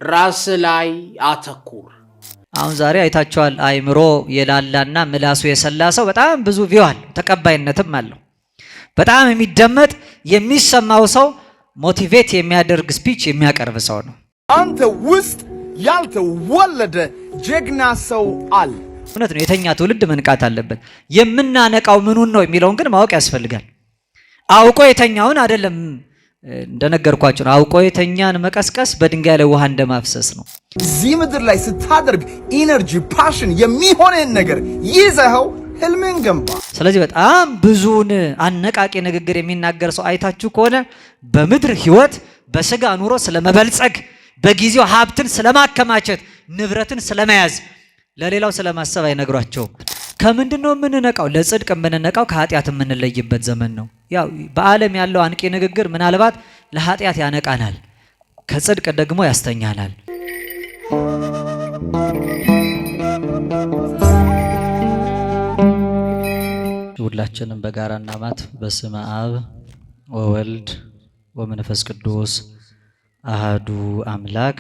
ራስ ላይ አተኩር። አሁን ዛሬ አይታችኋል። አይምሮ የላላና ምላሱ የሰላ ሰው በጣም ብዙ ቪዋል ተቀባይነትም አለው። በጣም የሚደመጥ የሚሰማው ሰው ሞቲቬት የሚያደርግ ስፒች የሚያቀርብ ሰው ነው። አንተ ውስጥ ያልተወለደ ጀግና ሰው አለ። እውነት ነው። የተኛ ትውልድ መንቃት አለበት። የምናነቃው ምኑን ነው የሚለውን ግን ማወቅ ያስፈልጋል። አውቆ የተኛውን አይደለም። እንደነገርኳችሁ አውቆ የተኛን መቀስቀስ በድንጋይ ላይ ውሃ እንደማፍሰስ ነው። እዚህ ምድር ላይ ስታደርግ ኢነርጂ ፓሽን የሚሆነን ነገር ይዘኸው ህልምን ገንባ። ስለዚህ በጣም ብዙውን አነቃቂ ንግግር የሚናገር ሰው አይታችሁ ከሆነ በምድር ህይወት በስጋ ኑሮ ስለመበልጸግ፣ በጊዜው ሀብትን ስለማከማቸት፣ ንብረትን ስለመያዝ፣ ለሌላው ስለማሰብ አይነግሯቸውም። ከምንድነው የምንነቃው? ለጽድቅ የምንነቃው ከኃጢአት የምንለይበት ዘመን ነው። ያው በዓለም ያለው አንቂ ንግግር ምናልባት ለኃጢአት ያነቃናል፣ ከጽድቅ ደግሞ ያስተኛናል። ሁላችንም በጋራ እናማት። በስመ አብ ወወልድ ወመንፈስ ቅዱስ አሃዱ አምላክ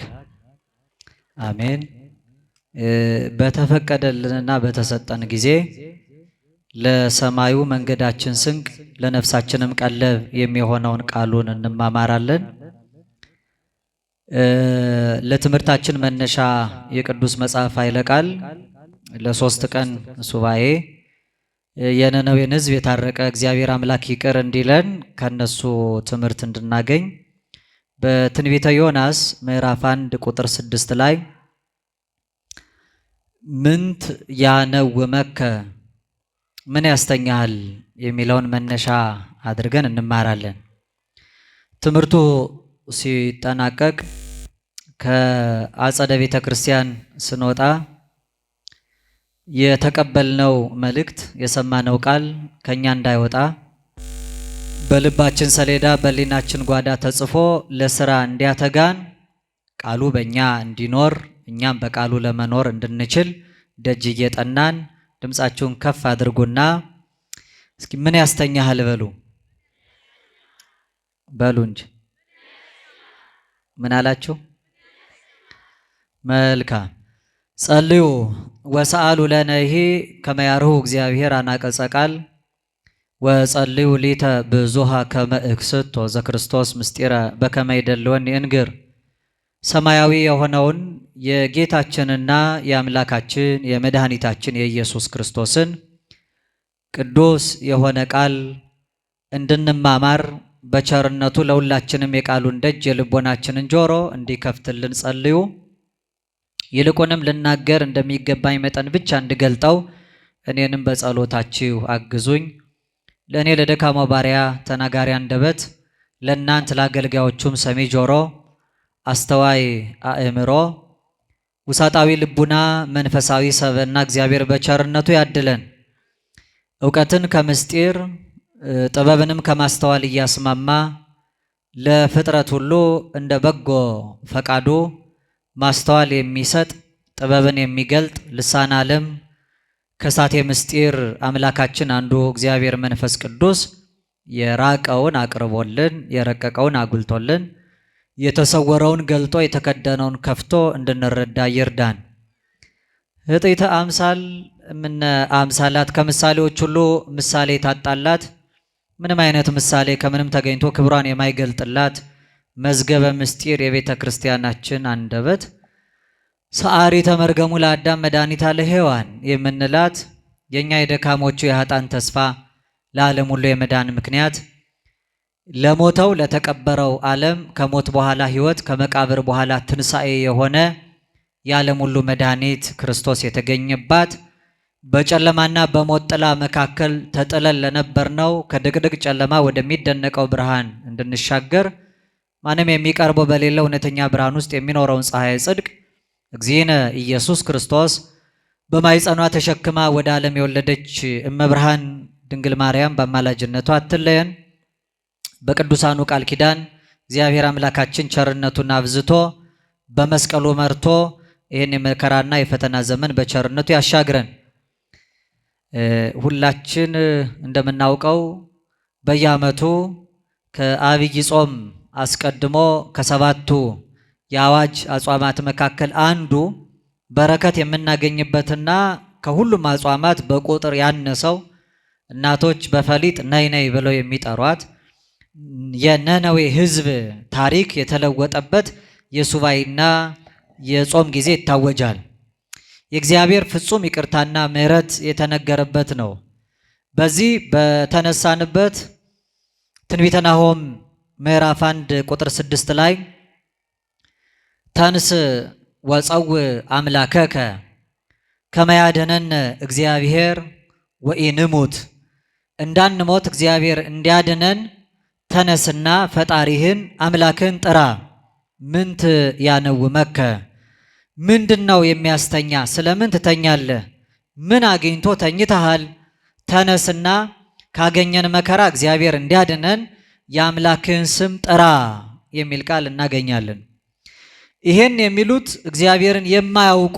አሜን። በተፈቀደልንና በተሰጠን ጊዜ ለሰማዩ መንገዳችን ስንቅ ለነፍሳችንም ቀለብ የሚሆነውን ቃሉን እንማማራለን። ለትምህርታችን መነሻ የቅዱስ መጽሐፍ ኃይለ ቃል ለ3 ቀን ሱባኤ የነነዌን ሕዝብ የታረቀ እግዚአብሔር አምላክ ይቅር እንዲለን ከነሱ ትምህርት እንድናገኝ በትንቢተ ዮናስ ምዕራፍ 1 ቁጥር 6 ላይ ምንት ያነውመከ ምን ያስተኛል የሚለውን መነሻ አድርገን እንማራለን። ትምህርቱ ሲጠናቀቅ ከአጸደ ቤተ ክርስቲያን ስንወጣ የተቀበልነው መልእክት የሰማነው ቃል ከኛ እንዳይወጣ በልባችን ሰሌዳ በሊናችን ጓዳ ተጽፎ ለስራ እንዲያተጋን ቃሉ በእኛ እንዲኖር እኛም በቃሉ ለመኖር እንድንችል ደጅ እየጠናን ድምጻችሁን ከፍ አድርጉና እስኪ ምን ያስተኛሃል በሉ እንጂ ምን አላችሁ? መልካም ጸልዩ ወሰአሉ ለነሂ ከመያርሁ እግዚአብሔር አናቀጸ ቃል ወጸልዩ ሊተ ብዙሃ ከመእክስቶ ዘክርስቶስ ምስጢረ በከመ ይደልወን እንግር። ሰማያዊ የሆነውን የጌታችንና የአምላካችን የመድኃኒታችን የኢየሱስ ክርስቶስን ቅዱስ የሆነ ቃል እንድንማማር በቸርነቱ ለሁላችንም የቃሉን ደጅ የልቦናችንን ጆሮ እንዲከፍትልን ጸልዩ። ይልቁንም ልናገር እንደሚገባኝ መጠን ብቻ እንድገልጠው እኔንም በጸሎታችሁ አግዙኝ። ለእኔ ለደካማው ባሪያ ተናጋሪ አንደበት፣ ለእናንት ለአገልጋዮቹም ሰሚ ጆሮ፣ አስተዋይ አእምሮ፣ ውሳጣዊ ልቡና፣ መንፈሳዊ ሰብዕና እግዚአብሔር በቸርነቱ ያድለን። እውቀትን ከምስጢር ጥበብንም ከማስተዋል እያስማማ ለፍጥረት ሁሉ እንደ በጎ ፈቃዱ ማስተዋል የሚሰጥ ጥበብን የሚገልጥ ልሳነ ዓለም ከሳቴ ምስጢር አምላካችን አንዱ እግዚአብሔር መንፈስ ቅዱስ የራቀውን አቅርቦልን የረቀቀውን አጉልቶልን የተሰወረውን ገልጦ የተከደነውን ከፍቶ እንድንረዳ ይርዳን። ህጥይተ አምሳል ምን አምሳላት ከምሳሌዎች ሁሉ ምሳሌ ታጣላት። ምንም አይነት ምሳሌ ከምንም ተገኝቶ ክብሯን የማይገልጥላት መዝገበ ምስጢር የቤተ ክርስቲያናችን አንደበት ሰዓሪ ተመርገሙ ለአዳም መድኃኒታ ለሔዋን የምንላት የኛ የደካሞቹ የኃጥአን ተስፋ ለዓለም ሁሉ የመዳን ምክንያት ለሞተው ለተቀበረው ዓለም ከሞት በኋላ ሕይወት ከመቃብር በኋላ ትንሣኤ የሆነ የዓለም ሁሉ መድኃኒት ክርስቶስ የተገኘባት በጨለማና በሞት ጥላ መካከል ተጥለን ለነበርነው ከድቅድቅ ጨለማ ወደሚደነቀው ብርሃን እንድንሻገር ማንም የሚቀርበው በሌለ እውነተኛ ብርሃን ውስጥ የሚኖረውን ፀሐይ ጽድቅ እግዚእነ ኢየሱስ ክርስቶስ በማይጸኗ ተሸክማ ወደ ዓለም የወለደች እመብርሃን ድንግል ማርያም በአማላጅነቷ አትለየን። በቅዱሳኑ ቃል ኪዳን እግዚአብሔር አምላካችን ቸርነቱን አብዝቶ በመስቀሉ መርቶ ይህን የመከራና የፈተና ዘመን በቸርነቱ ያሻግረን። ሁላችን እንደምናውቀው በየዓመቱ ከአብይ ጾም አስቀድሞ ከሰባቱ የአዋጅ አጽዋማት መካከል አንዱ በረከት የምናገኝበትና ከሁሉም አጽዋማት በቁጥር ያነሰው እናቶች በፈሊጥ ነይ ነይ ብለው የሚጠሯት የነነዌ ሕዝብ ታሪክ የተለወጠበት የሱባኤና የጾም ጊዜ ይታወጃል። የእግዚአብሔር ፍጹም ይቅርታና ምሕረት የተነገረበት ነው። በዚህ በተነሳንበት ትንቢተ ናሆም ምዕራፍ 1 ቁጥር 6 ላይ ተንስ ወፀው አምላከከ ከመ ያድኅነነ እግዚአብሔር ወኢንሙት፣ እንዳንሞት እግዚአብሔር እንዲያድነን ተነስና ፈጣሪህን አምላክህን ጥራ። ምንት ያነውመከ፣ ምንድነው የሚያስተኛ? ስለምን ትተኛለህ? ምን አግኝቶ ተኝተሃል? ተነስና ካገኘን መከራ እግዚአብሔር እንዲያድነን የአምላክህን ስም ጥራ የሚል ቃል እናገኛለን። ይሄን የሚሉት እግዚአብሔርን የማያውቁ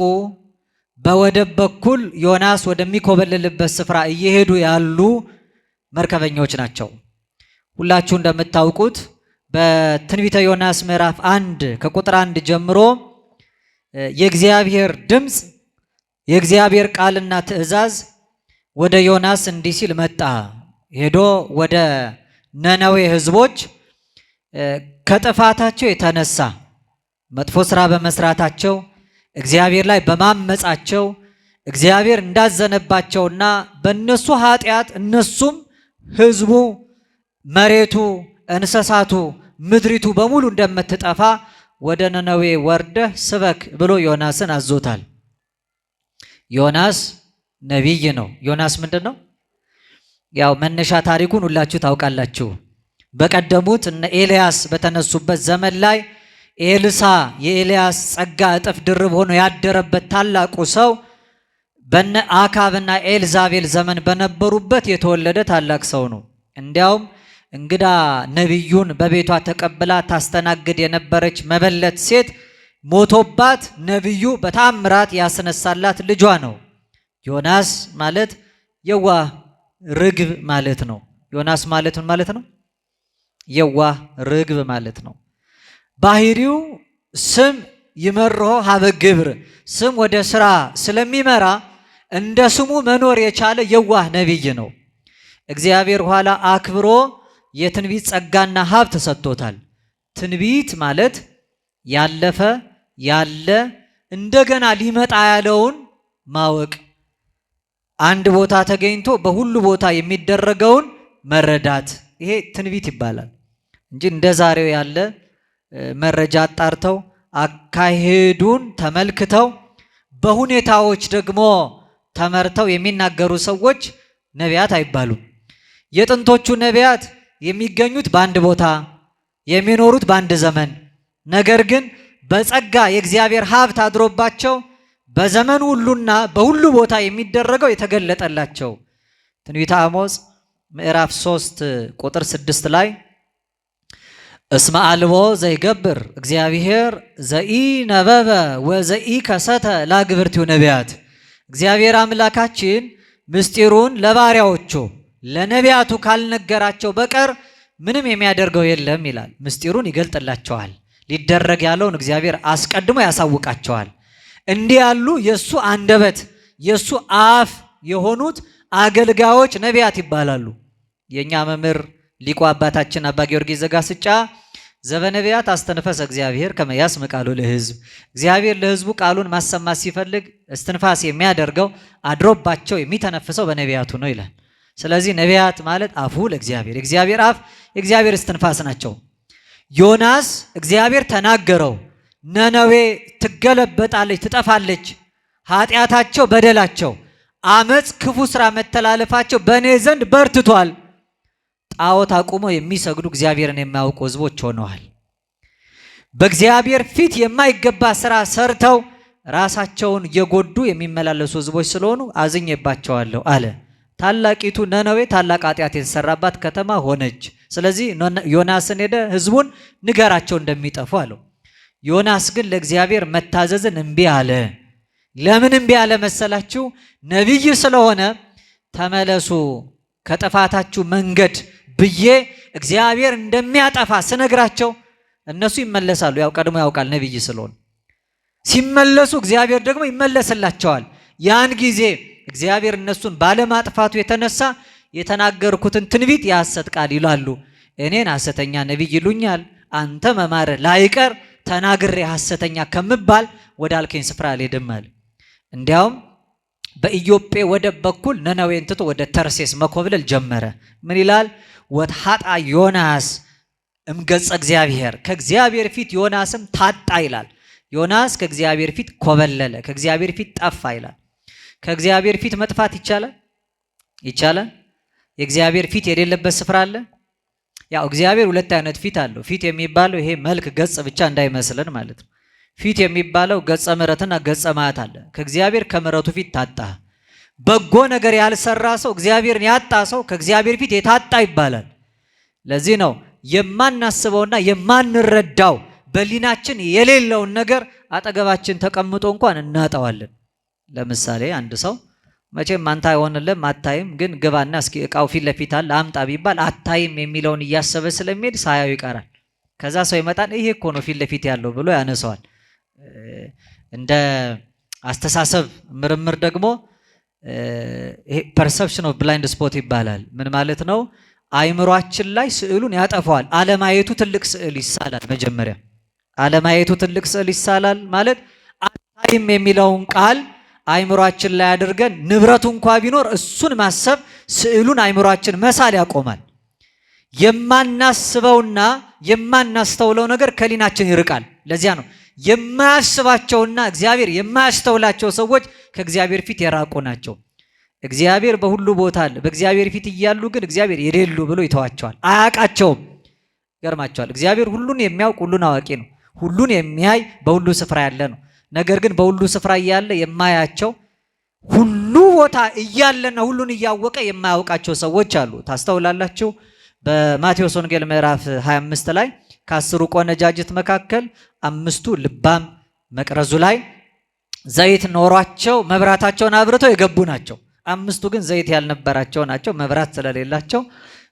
በወደብ በኩል ዮናስ ወደሚኮበልልበት ስፍራ እየሄዱ ያሉ መርከበኞች ናቸው። ሁላችሁ እንደምታውቁት በትንቢተ ዮናስ ምዕራፍ 1 ከቁጥር 1 ጀምሮ የእግዚአብሔር ድምፅ የእግዚአብሔር ቃልና ትእዛዝ ወደ ዮናስ እንዲህ ሲል መጣ። ሄዶ ወደ ነነዌ ሕዝቦች ከጥፋታቸው የተነሳ መጥፎ ስራ በመስራታቸው እግዚአብሔር ላይ በማመጻቸው እግዚአብሔር እንዳዘነባቸውና በእነሱ ኃጢአት እነሱም ሕዝቡ፣ መሬቱ፣ እንስሳቱ፣ ምድሪቱ በሙሉ እንደምትጠፋ ወደ ነነዌ ወርደህ ስበክ ብሎ ዮናስን አዞታል። ዮናስ ነቢይ ነው። ዮናስ ምንድን ነው? ያው መነሻ ታሪኩን ሁላችሁ ታውቃላችሁ። በቀደሙት እነ ኤልያስ በተነሱበት ዘመን ላይ ኤልሳ የኤልያስ ጸጋ እጥፍ ድርብ ሆኖ ያደረበት ታላቁ ሰው በነ አካብና ኤልዛቤል ዘመን በነበሩበት የተወለደ ታላቅ ሰው ነው። እንዲያውም እንግዳ ነቢዩን በቤቷ ተቀብላ ታስተናግድ የነበረች መበለት ሴት ሞቶባት ነቢዩ በታምራት ያስነሳላት ልጇ ነው። ዮናስ ማለት የዋህ ርግብ ማለት ነው። ዮናስ ማለት ምን ማለት ነው? የዋህ ርግብ ማለት ነው። ባህሪው ስም ይመርሖ ሀበ ግብር፣ ስም ወደ ስራ ስለሚመራ እንደ ስሙ መኖር የቻለ የዋህ ነቢይ ነው። እግዚአብሔር ኋላ አክብሮ የትንቢት ጸጋና ሀብት ሰጥቶታል። ትንቢት ማለት ያለፈ ያለ እንደገና ሊመጣ ያለውን ማወቅ፣ አንድ ቦታ ተገኝቶ በሁሉ ቦታ የሚደረገውን መረዳት፣ ይሄ ትንቢት ይባላል እንጂ እንደ ዛሬው ያለ መረጃ አጣርተው አካሄዱን ተመልክተው በሁኔታዎች ደግሞ ተመርተው የሚናገሩ ሰዎች ነቢያት አይባሉም። የጥንቶቹ ነቢያት የሚገኙት በአንድ ቦታ የሚኖሩት በአንድ ዘመን፣ ነገር ግን በጸጋ የእግዚአብሔር ሀብት አድሮባቸው በዘመን ሁሉና በሁሉ ቦታ የሚደረገው የተገለጠላቸው። ትንቢተ አሞጽ ምዕራፍ 3 ቁጥር 6 ላይ እስመ አልቦ ዘይገብር እግዚአብሔር ዘኢ ነበበ ወዘኢ ከሰተ ላግብርቲው ነቢያት፣ እግዚአብሔር አምላካችን ምስጢሩን ለባሪያዎቹ ለነቢያቱ ካልነገራቸው በቀር ምንም የሚያደርገው የለም ይላል። ምስጢሩን ይገልጥላቸዋል። ሊደረግ ያለውን እግዚአብሔር አስቀድሞ ያሳውቃቸዋል። እንዲህ ያሉ የእሱ አንደበት የእሱ አፍ የሆኑት አገልጋዮች ነቢያት ይባላሉ። የእኛ መምህር ሊቁ አባታችን አባ ጊዮርጊስ ዘጋስጫ ዘበነቢያት አስተንፈሰ እግዚአብሔር ከመ ያስምዕ ቃሎ ለሕዝብ፣ እግዚአብሔር ለሕዝቡ ቃሉን ማሰማት ሲፈልግ እስትንፋስ የሚያደርገው አድሮባቸው የሚተነፍሰው በነቢያቱ ነው ይላል። ስለዚህ ነቢያት ማለት አፉ ለእግዚአብሔር፣ የእግዚአብሔር አፍ የእግዚአብሔር እስትንፋስ ናቸው። ዮናስ እግዚአብሔር ተናገረው፣ ነነዌ ትገለበጣለች፣ ትጠፋለች፣ ኃጢአታቸው፣ በደላቸው፣ አመፅ፣ ክፉ ስራ፣ መተላለፋቸው በእኔ ዘንድ በርትቷል፣ ጣዖት አቁመው የሚሰግዱ እግዚአብሔርን የማያውቁ ህዝቦች ሆነዋል፣ በእግዚአብሔር ፊት የማይገባ ስራ ሰርተው ራሳቸውን እየጎዱ የሚመላለሱ ህዝቦች ስለሆኑ አዝኜባቸዋለሁ አለ። ታላቂቱ ነነዌ ታላቅ ኃጢአት የተሰራባት ከተማ ሆነች። ስለዚህ ዮናስን ሄደ ህዝቡን ንገራቸው እንደሚጠፉ አለው። ዮናስ ግን ለእግዚአብሔር መታዘዝን እምቢ አለ። ለምን እምቢ አለ መሰላችሁ? ነቢይ ስለሆነ ተመለሱ ከጥፋታችሁ መንገድ ብዬ እግዚአብሔር እንደሚያጠፋ ስነግራቸው እነሱ ይመለሳሉ። ያው ቀድሞ ያውቃል ነብይ ስለሆነ። ሲመለሱ እግዚአብሔር ደግሞ ይመለስላቸዋል። ያን ጊዜ እግዚአብሔር እነሱን ባለማጥፋቱ የተነሳ የተናገርኩትን ትንቢት የሐሰት ቃል ይላሉ። እኔን ሐሰተኛ ነብይ ይሉኛል። አንተ መማር ላይቀር ተናግሬ ሐሰተኛ ከምባል ወደ አልከኝ ስፍራ አልሄድም አለ። እንዲያውም በኢዮጴ ወደብ በኩል ነነዌን ትቶ ወደ ተርሴስ መኮብለል ጀመረ። ምን ይላል? ወትሐጣ ዮናስ እምገጸ እግዚአብሔር፣ ከእግዚአብሔር ፊት ዮናስም ታጣ ይላል። ዮናስ ከእግዚአብሔር ፊት ኮበለለ፣ ከእግዚአብሔር ፊት ጠፋ ይላል። ከእግዚአብሔር ፊት መጥፋት ይቻላል? ይቻላል? የእግዚአብሔር ፊት የሌለበት ስፍራ አለ? ያው እግዚአብሔር ሁለት አይነት ፊት አለው። ፊት የሚባለው ይሄ መልክ ገጽ ብቻ እንዳይመስለን ማለት ነው። ፊት የሚባለው ገጸ ምሕረትና ገጸ መዓት አለ። ከእግዚአብሔር ከምሕረቱ ፊት ታጣ። በጎ ነገር ያልሰራ ሰው እግዚአብሔርን ያጣ ሰው ከእግዚአብሔር ፊት የታጣ ይባላል። ለዚህ ነው የማናስበውና የማንረዳው በሊናችን የሌለውን ነገር አጠገባችን ተቀምጦ እንኳን እናጣዋለን። ለምሳሌ አንድ ሰው መቼም አንተ አይሆንልም አታይም፣ ግን ግባና እስኪ እቃው ፊት ለፊት አለ አምጣ ቢባል አታይም የሚለውን እያሰበ ስለሚሄድ ሳያዩ ይቀራል። ከዛ ሰው ይመጣል፣ ይሄ እኮ ነው ፊት ለፊት ያለው ብሎ ያነሳዋል። እንደ አስተሳሰብ ምርምር ደግሞ ይሄ ፐርሰፕሽን ኦፍ ብላይንድ ስፖት ይባላል። ምን ማለት ነው? አይምሯችን ላይ ስዕሉን ያጠፋዋል። አለማየቱ ትልቅ ስዕል ይሳላል። መጀመሪያ አለማየቱ ትልቅ ስዕል ይሳላል ማለት አታይም የሚለውን ቃል አይምሯችን ላይ አድርገን ንብረቱ እንኳ ቢኖር እሱን ማሰብ ስዕሉን አይምሯችን መሳል ያቆማል። የማናስበውና የማናስተውለው ነገር ከሊናችን ይርቃል። ለዚያ ነው የማያስባቸውና እግዚአብሔር የማያስተውላቸው ሰዎች ከእግዚአብሔር ፊት የራቁ ናቸው። እግዚአብሔር በሁሉ ቦታ አለ። በእግዚአብሔር ፊት እያሉ ግን እግዚአብሔር የሌሉ ብሎ ይተዋቸዋል። አያውቃቸውም። ይገርማቸዋል። እግዚአብሔር ሁሉን የሚያውቅ ሁሉን አዋቂ ነው። ሁሉን የሚያይ በሁሉ ስፍራ ያለ ነው። ነገር ግን በሁሉ ስፍራ እያለ የማያቸው ሁሉ ቦታ እያለና ሁሉን እያወቀ የማያውቃቸው ሰዎች አሉ። ታስተውላላችሁ። በማቴዎስ ወንጌል ምዕራፍ 25 ላይ ከ10 ቆነጃጅት መካከል 5ቱ ልባም መቅረዙ ላይ ዘይት ኖሯቸው መብራታቸውን አብርተው የገቡ ናቸው። 5ቱ ግን ዘይት ያልነበራቸው ናቸው። መብራት ስለሌላቸው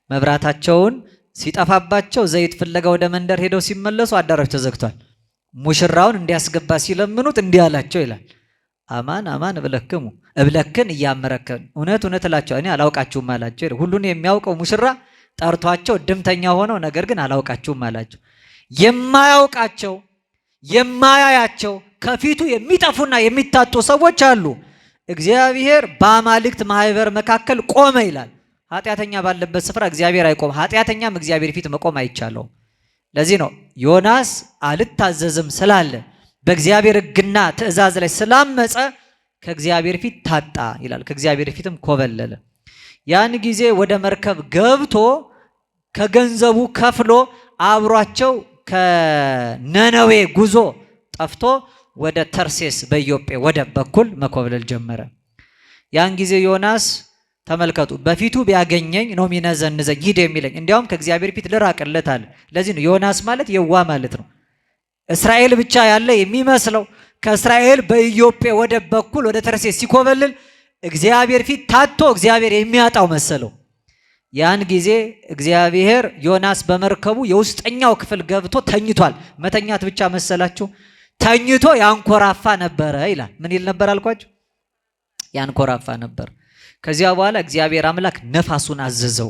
መብራታቸውን ሲጠፋባቸው ዘይት ፍለጋ ወደ መንደር ሄደው ሲመለሱ አዳራሽ ተዘግቷል። ሙሽራውን እንዲያስገባ ሲለምኑት እንዲህ አላቸው ይላል፣ አማን አማን እብለክን እያመረከን እውነት እውነት እላቸው እኔ አላውቃችሁም አላቸው። ሁሉን የሚያውቀው ሙሽራ ጠርቷቸው ድምተኛ ሆነው ነገር ግን አላውቃችሁም አላቸው። የማያውቃቸው የማያያቸው ከፊቱ የሚጠፉና የሚታጡ ሰዎች አሉ። እግዚአብሔር በአማልክት ማህበር መካከል ቆመ ይላል። ኃጢአተኛ ባለበት ስፍራ እግዚአብሔር አይቆም። ኃጢአተኛም እግዚአብሔር ፊት መቆም አይቻለውም። ለዚህ ነው ዮናስ አልታዘዝም ስላለ በእግዚአብሔር ሕግና ትእዛዝ ላይ ስላመፀ ከእግዚአብሔር ፊት ታጣ ይላል። ከእግዚአብሔር ፊትም ኮበለለ። ያን ጊዜ ወደ መርከብ ገብቶ ከገንዘቡ ከፍሎ አብሯቸው ከነነዌ ጉዞ ጠፍቶ ወደ ተርሴስ በኢዮጴ ወደብ በኩል መኮብለል ጀመረ። ያን ጊዜ ዮናስ ተመልከቱ፣ በፊቱ ቢያገኘኝ ነው የሚነዘንዘኝ ሂድ የሚለኝ፣ እንዲያውም ከእግዚአብሔር ፊት ልራቅለት አለ። ለዚህ ነው ዮናስ ማለት የዋ ማለት ነው። እስራኤል ብቻ ያለ የሚመስለው ከእስራኤል በኢዮጴ ወደብ በኩል ወደ ተርሴስ ሲኮበልል እግዚአብሔር ፊት ታቶ እግዚአብሔር የሚያጣው መሰለው። ያን ጊዜ እግዚአብሔር ዮናስ በመርከቡ የውስጠኛው ክፍል ገብቶ ተኝቷል። መተኛት ብቻ መሰላችሁ? ተኝቶ ያንኮራፋ ነበረ ይላል። ምን ይል ነበር አልኳችሁ? ያንኮራፋ ነበር። ከዚያ በኋላ እግዚአብሔር አምላክ ነፋሱን አዘዘው።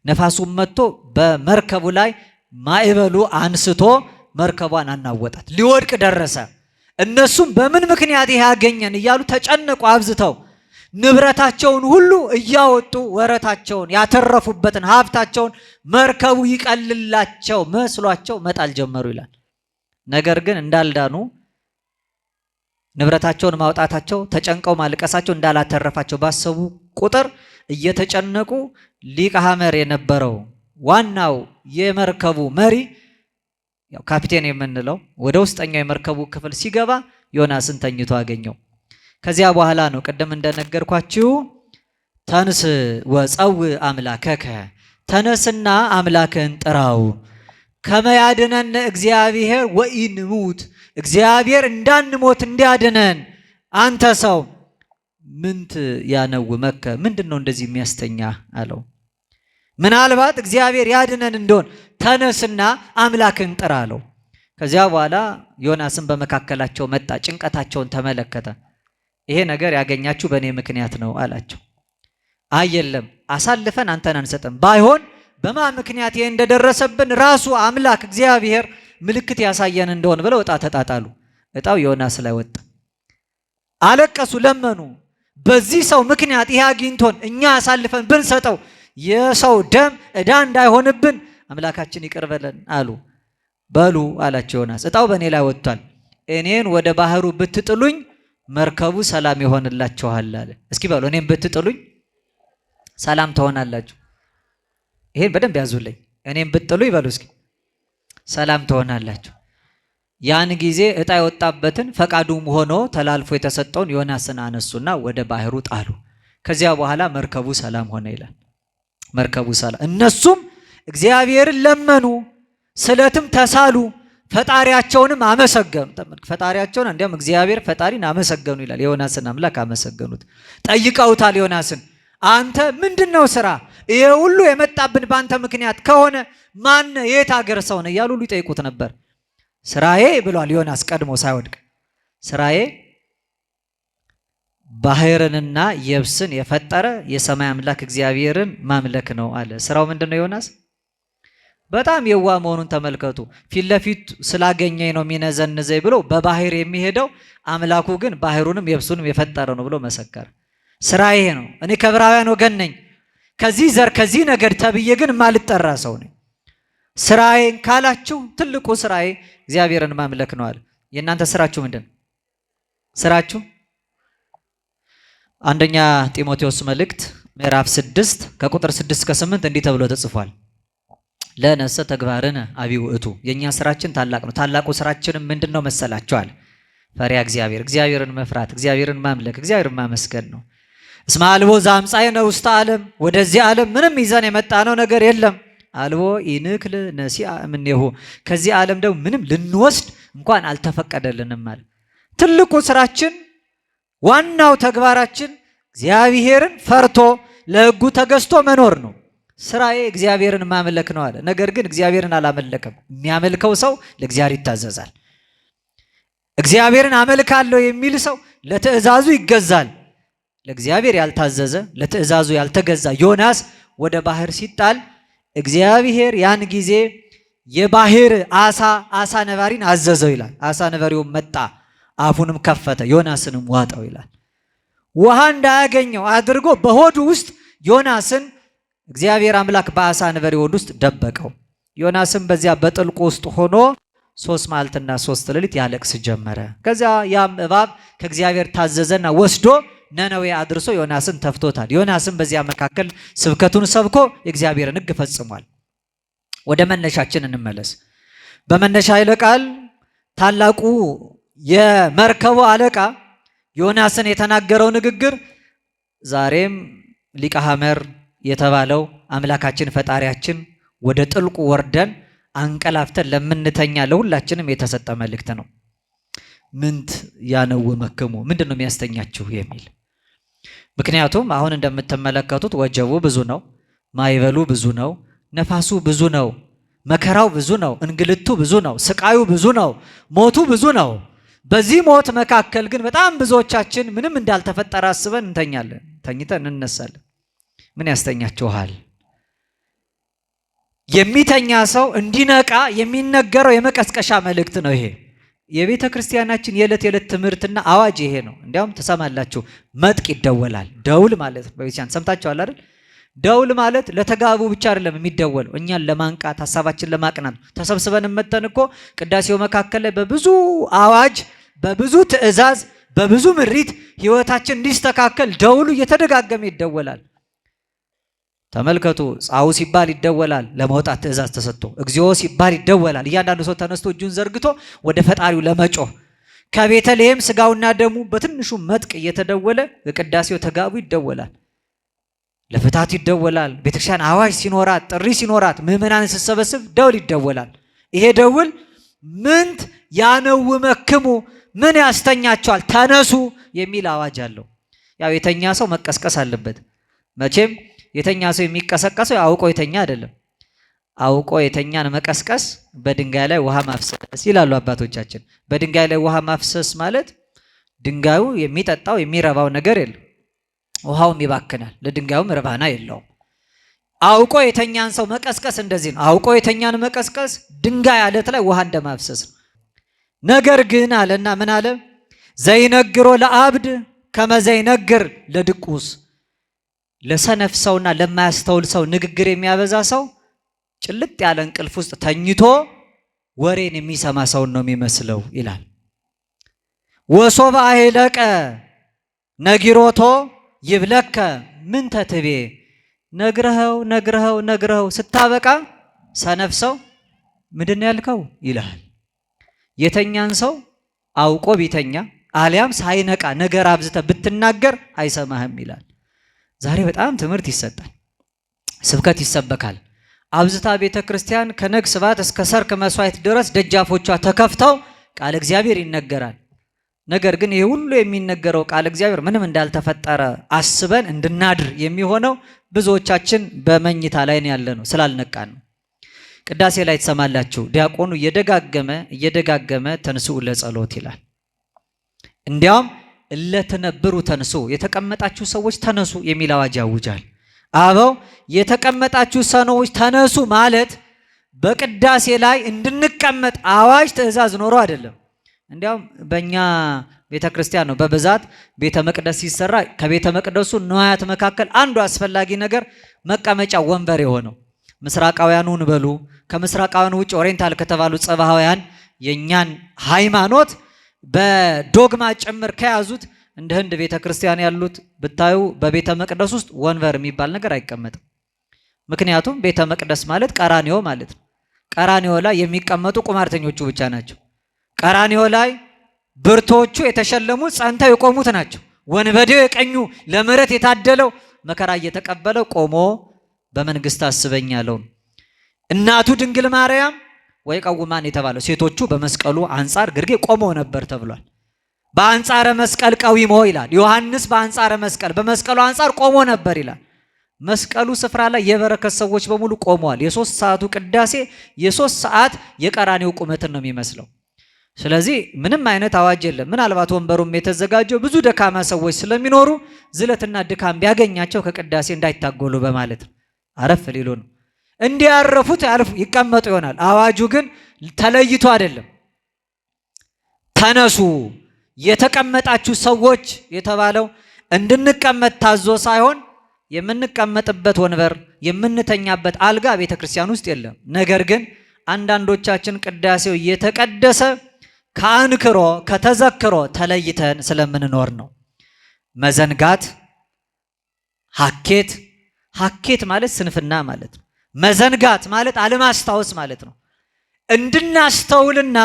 ነፋሱን መጥቶ በመርከቡ ላይ ማዕበሉ አንስቶ መርከቧን አናወጣት፣ ሊወድቅ ደረሰ። እነሱም በምን ምክንያት ይሄ ያገኘን እያሉ ተጨነቁ አብዝተው። ንብረታቸውን ሁሉ እያወጡ ወረታቸውን ያተረፉበትን ሀብታቸውን መርከቡ ይቀልላቸው መስሏቸው መጣል ጀመሩ ይላል። ነገር ግን እንዳልዳኑ ንብረታቸውን ማውጣታቸው ተጨንቀው ማልቀሳቸው እንዳላተረፋቸው ባሰቡ ቁጥር እየተጨነቁ ሊቀ ሐመር የነበረው ዋናው የመርከቡ መሪ ያው ካፒቴን የምንለው ወደ ውስጠኛው የመርከቡ ክፍል ሲገባ ዮናስን ተኝቶ አገኘው። ከዚያ በኋላ ነው ቅድም እንደነገርኳችሁ ተንስ ወፀው አምላከከ፣ ተነስና አምላክን ጥራው፣ ከመያድነን እግዚአብሔር ወኢንሙት፣ እግዚአብሔር እንዳንሞት እንዲያድነን። አንተ ሰው ምንት ያነውመከ፣ ምንድነው እንደዚህ የሚያስተኛ አለው። ምናልባት እግዚአብሔር ያድነን እንደሆን ተነስና አምላክን ጥራ አለው። ከዚያ በኋላ ዮናስን በመካከላቸው መጣ፣ ጭንቀታቸውን ተመለከተ። ይሄ ነገር ያገኛችሁ በእኔ ምክንያት ነው አላቸው። አይ የለም፣ አሳልፈን አንተን አንሰጥም፣ ባይሆን በማን ምክንያት ይሄ እንደደረሰብን ራሱ አምላክ እግዚአብሔር ምልክት ያሳየን እንደሆነ ብለው ዕጣ ተጣጣሉ። ዕጣው ዮናስ ላይ ወጣ። አለቀሱ፣ ለመኑ። በዚህ ሰው ምክንያት ይሄ አግኝቶን እኛ አሳልፈን ብንሰጠው የሰው ደም ዕዳ እንዳይሆንብን አምላካችን ይቅር በለን አሉ። በሉ አላቸው ዮናስ፣ ዕጣው በእኔ ላይ ወጥቷል። እኔን ወደ ባህሩ ብትጥሉኝ መርከቡ ሰላም ይሆንላችኋል አለ። እስኪ በሉ እኔን ብትጥሉኝ ሰላም ትሆናላችሁ። ይሄን በደንብ ያዙልኝ። እኔን ብትጥሉኝ በሉ እስኪ ሰላም ትሆናላችሁ። ያን ጊዜ ዕጣ የወጣበትን ፈቃዱም ሆኖ ተላልፎ የተሰጠውን ዮናስን አነሱና ወደ ባህሩ ጣሉ። ከዚያ በኋላ መርከቡ ሰላም ሆነ ይላል። መርከቡ ሰላም። እነሱም እግዚአብሔርን ለመኑ፣ ስለትም ተሳሉ፣ ፈጣሪያቸውንም አመሰገኑ። ፈጣሪያቸውን እንዲያውም እግዚአብሔር ፈጣሪን አመሰገኑ ይላል። የዮናስን አምላክ አመሰገኑት። ጠይቀውታል ዮናስን፣ አንተ ምንድነው ስራ? ይሄ ሁሉ የመጣብን በአንተ ምክንያት ከሆነ ማን የት ሀገር ሰው ነህ እያሉ ይጠይቁት ነበር። ስራዬ ብሏል ዮናስ ቀድሞ ሳይወድቅ፣ ስራዬ ባህርንና የብስን የፈጠረ የሰማይ አምላክ እግዚአብሔርን ማምለክ ነው አለ። ስራው ምንድነው ዮናስ? በጣም የዋ መሆኑን ተመልከቱ። ፊት ለፊት ስላገኘኝ ነው የሚነዘንዘኝ ብሎ በባህር የሚሄደው አምላኩ ግን ባህሩንም የብሱንም የፈጠረ ነው ብሎ መሰከረ። ስራዬ ነው፣ እኔ ከዕብራውያን ወገን ነኝ፣ ከዚህ ዘር ከዚህ ነገድ ተብዬ ግን ማልጠራ ሰው ነኝ። ስራዬን ካላችሁ ትልቁ ስራዬ እግዚአብሔርን ማምለክ ነው አለ። የእናንተ ስራችሁ ምንድን? ስራችሁ አንደኛ ጢሞቴዎስ መልእክት ምዕራፍ 6 ከቁጥር 6 እስከ 8 እንዲህ ተብሎ ተጽፏል። ለነሰ ተግባርነ አብይ ውእቱ፣ የኛ ስራችን ታላቅ ነው። ታላቁ ስራችንም ምንድነው መሰላችኋል? ፈሪሃ እግዚአብሔር፣ እግዚአብሔርን መፍራት፣ እግዚአብሔርን ማምለክ፣ እግዚአብሔርን ማመስገን ነው። እስመ አልቦ ዘአምጻእነ ውስተ ዓለም፣ ወደዚህ ዓለም ምንም ይዘን የመጣነው ነገር የለም። አልቦ ኢንክል ነሲአ እምኔሁ፣ ከዚህ ዓለም ደግሞ ምንም ልንወስድ እንኳን አልተፈቀደልንም ማለት። ትልቁ ስራችን ዋናው ተግባራችን እግዚአብሔርን ፈርቶ ለሕጉ ተገዝቶ መኖር ነው። ስራዬ እግዚአብሔርን ማምለክ ነው አለ። ነገር ግን እግዚአብሔርን አላመለከም። የሚያመልከው ሰው ለእግዚአብሔር ይታዘዛል። እግዚአብሔርን አመልካለሁ የሚል ሰው ለትእዛዙ ይገዛል። ለእግዚአብሔር ያልታዘዘ ለትእዛዙ ያልተገዛ ዮናስ ወደ ባህር ሲጣል እግዚአብሔር ያን ጊዜ የባህር አሳ ነባሪን አዘዘው ይላል። አሳ ነባሪውም መጣ፣ አፉንም ከፈተ፣ ዮናስንም ዋጠው ይላል። ውሃ እንዳያገኘው አድርጎ በሆዱ ውስጥ ዮናስን እግዚአብሔር አምላክ በአሳ ነባሪ ሆድ ውስጥ ደበቀው። ዮናስም በዚያ በጥልቁ ውስጥ ሆኖ 3 መዓልትና 3 ሌሊት ያለቅስ ጀመረ። ከዚያ ያም እባብ ከእግዚአብሔር ታዘዘና ወስዶ ነነዌ አድርሶ ዮናስን ተፍቶታል። ዮናስም በዚያ መካከል ስብከቱን ሰብኮ የእግዚአብሔርን ሕግ ፈጽሟል። ወደ መነሻችን እንመለስ። በመነሻ ኃይለ ቃል ታላቁ የመርከቡ አለቃ ዮናስን የተናገረው ንግግር ዛሬም ሊቀ ሐመር የተባለው አምላካችን ፈጣሪያችን ወደ ጥልቁ ወርደን አንቀላፍተን ለምንተኛ ለሁላችንም የተሰጠ መልእክት ነው። ምንት ያነውመክሙ፣ ምንድን ነው የሚያስተኛችሁ የሚል። ምክንያቱም አሁን እንደምትመለከቱት ወጀቡ ብዙ ነው፣ ማይበሉ ብዙ ነው፣ ነፋሱ ብዙ ነው፣ መከራው ብዙ ነው፣ እንግልቱ ብዙ ነው፣ ስቃዩ ብዙ ነው፣ ሞቱ ብዙ ነው። በዚህ ሞት መካከል ግን በጣም ብዙዎቻችን ምንም እንዳልተፈጠረ አስበን እንተኛለን፣ ተኝተን እንነሳለን። ምን ያስተኛችኋል? የሚተኛ ሰው እንዲነቃ የሚነገረው የመቀስቀሻ መልእክት ነው ይሄ። የቤተ ክርስቲያናችን የዕለት የዕለት ትምህርትና አዋጅ ይሄ ነው። እንዲያውም ትሰማላችሁ፣ መጥቅ ይደወላል። ደውል ማለት ነው። በቤተክርስቲያን ሰምታችኋል አይደል? ደውል ማለት ለተጋቡ ብቻ አይደለም የሚደወለው፣ እኛን ለማንቃት ሀሳባችን ለማቅናት። ተሰብስበን መተን እኮ ቅዳሴው መካከል ላይ በብዙ አዋጅ፣ በብዙ ትእዛዝ፣ በብዙ ምሪት ህይወታችን እንዲስተካከል ደውሉ እየተደጋገመ ይደወላል። ተመልከቱ፣ ጻኡ ሲባል ይደወላል፣ ለመውጣት ትእዛዝ ተሰጥቶ። እግዚኦ ሲባል ይደወላል፣ እያንዳንዱ ሰው ተነስቶ እጁን ዘርግቶ ወደ ፈጣሪው ለመጮህ። ከቤተልሔም ስጋውና ደሙ በትንሹ መጥቅ እየተደወለ በቅዳሴው ተጋቡ ይደወላል፣ ለፍታት ይደወላል። ቤተክርስቲያን አዋጅ ሲኖራት፣ ጥሪ ሲኖራት፣ ምዕመናን ሲሰበስብ ደውል ይደወላል። ይሄ ደውል ምንት ያነውመክሙ፣ ምን ያስተኛቸዋል፣ ተነሱ የሚል አዋጅ አለው። ያው የተኛ ሰው መቀስቀስ አለበት። መቼም የተኛ ሰው የሚቀሰቀሰው አውቆ የተኛ አይደለም። አውቆ የተኛን መቀስቀስ በድንጋይ ላይ ውሃ ማፍሰስ ይላሉ አባቶቻችን። በድንጋይ ላይ ውሃ ማፍሰስ ማለት ድንጋዩ የሚጠጣው የሚረባው ነገር የለም፣ ውሃውም ይባክናል፣ ለድንጋዩም ርባና የለውም። አውቆ የተኛን ሰው መቀስቀስ እንደዚህ ነው። አውቆ የተኛን መቀስቀስ ድንጋይ አለት ላይ ውሃ እንደማፍሰስ ነው። ነገር ግን አለና ምን አለ? ዘይነግሮ ለአብድ ከመዘይነግር ለድቁስ። ለሰነፍ ሰውና ለማያስተውል ሰው ንግግር የሚያበዛ ሰው ጭልጥ ያለ እንቅልፍ ውስጥ ተኝቶ ወሬን የሚሰማ ሰውን ነው የሚመስለው ይላል። ወሶበ አይለቀ ነጊሮቶ ይብለከ ምን ተትቤ። ነግረኸው ስታበቃ ሰነፍ ሰው ምንድን ነው ያልከው ይልሃል። የተኛን ሰው አውቆ ቢተኛ አሊያም ሳይነቃ ነገር አብዝተ ብትናገር አይሰማህም ይላል። ዛሬ በጣም ትምህርት ይሰጣል፣ ስብከት ይሰበካል። አብዝታ ቤተ ክርስቲያን ከነግ ስባት እስከ ሰርክ መስዋዕት ድረስ ደጃፎቿ ተከፍተው ቃል እግዚአብሔር ይነገራል። ነገር ግን ይህ ሁሉ የሚነገረው ቃል እግዚአብሔር ምንም እንዳልተፈጠረ አስበን እንድናድር የሚሆነው ብዙዎቻችን በመኝታ ላይ ያለ ነው፣ ስላልነቃን ነው። ቅዳሴ ላይ ትሰማላችሁ፣ ዲያቆኑ እየደጋገመ ተንሥኡ ለጸሎት ይላል። እንዲያውም እለትነብሩ ተንሥኡ፣ የተቀመጣችሁ ሰዎች ተነሱ የሚል አዋጅ ያውጃል። አበው የተቀመጣችሁ ሰዎች ተነሱ ማለት በቅዳሴ ላይ እንድንቀመጥ አዋጅ ትእዛዝ ኖሮ አይደለም። እንዲያውም በእኛ ቤተ ክርስቲያን ነው በብዛት ቤተ መቅደስ ሲሰራ ከቤተ መቅደሱ ንዋያት መካከል አንዱ አስፈላጊ ነገር መቀመጫ ወንበር የሆነው። ምስራቃውያኑን በሉ ከምስራቃውያኑ ውጭ ኦሪየንታል ከተባሉ ጸባሃውያን የኛን ሃይማኖት በዶግማ ጭምር ከያዙት እንደ ህንድ ቤተ ክርስቲያን ያሉት ብታዩ በቤተ መቅደስ ውስጥ ወንበር የሚባል ነገር አይቀመጥም። ምክንያቱም ቤተ መቅደስ ማለት ቀራኒዮ ማለት ነው። ቀራኒዮ ላይ የሚቀመጡ ቁማርተኞቹ ብቻ ናቸው። ቀራኒዮ ላይ ብርቶቹ የተሸለሙ ጸንተው የቆሙት ናቸው። ወንበዴው የቀኙ ለምሕረት የታደለው መከራ እየተቀበለ ቆሞ በመንግስት አስበኝ ያለው እናቱ ድንግል ማርያም ወይ ቀውማን የተባለው ሴቶቹ በመስቀሉ አንጻር ግርጌ ቆመው ነበር ተብሏል። በአንጻረ መስቀል ቀዊሞ ይላል ዮሐንስ። በአንጻረ መስቀል በመስቀሉ አንጻር ቆሞ ነበር ይላል። መስቀሉ ስፍራ ላይ የበረከት ሰዎች በሙሉ ቆመዋል። የ3 ሰዓቱ ቅዳሴ የ3 ሰዓት የቀራኒው ቁመትን ነው የሚመስለው። ስለዚህ ምንም አይነት አዋጅ የለም። ምናልባት ወንበሩም የተዘጋጀው ብዙ ደካማ ሰዎች ስለሚኖሩ ዝለትና ድካም ቢያገኛቸው ከቅዳሴ እንዳይታጎሉ በማለት አረፍ ሊሉ ነው። እንዲያረፉት ይቀመጡ ይሆናል። አዋጁ ግን ተለይቶ አይደለም። ተነሱ የተቀመጣችሁ ሰዎች የተባለው እንድንቀመጥ ታዞ ሳይሆን የምንቀመጥበት ወንበር የምንተኛበት አልጋ ቤተ ክርስቲያን ውስጥ የለም። ነገር ግን አንዳንዶቻችን ቅዳሴው እየተቀደሰ ከአንክሮ ከተዘክሮ ተለይተን ስለምንኖር ነው። መዘንጋት ሀኬት ማለት ስንፍና ማለት ነው። መዘንጋት ማለት አለማስታወስ ማለት ነው። እንድናስተውልና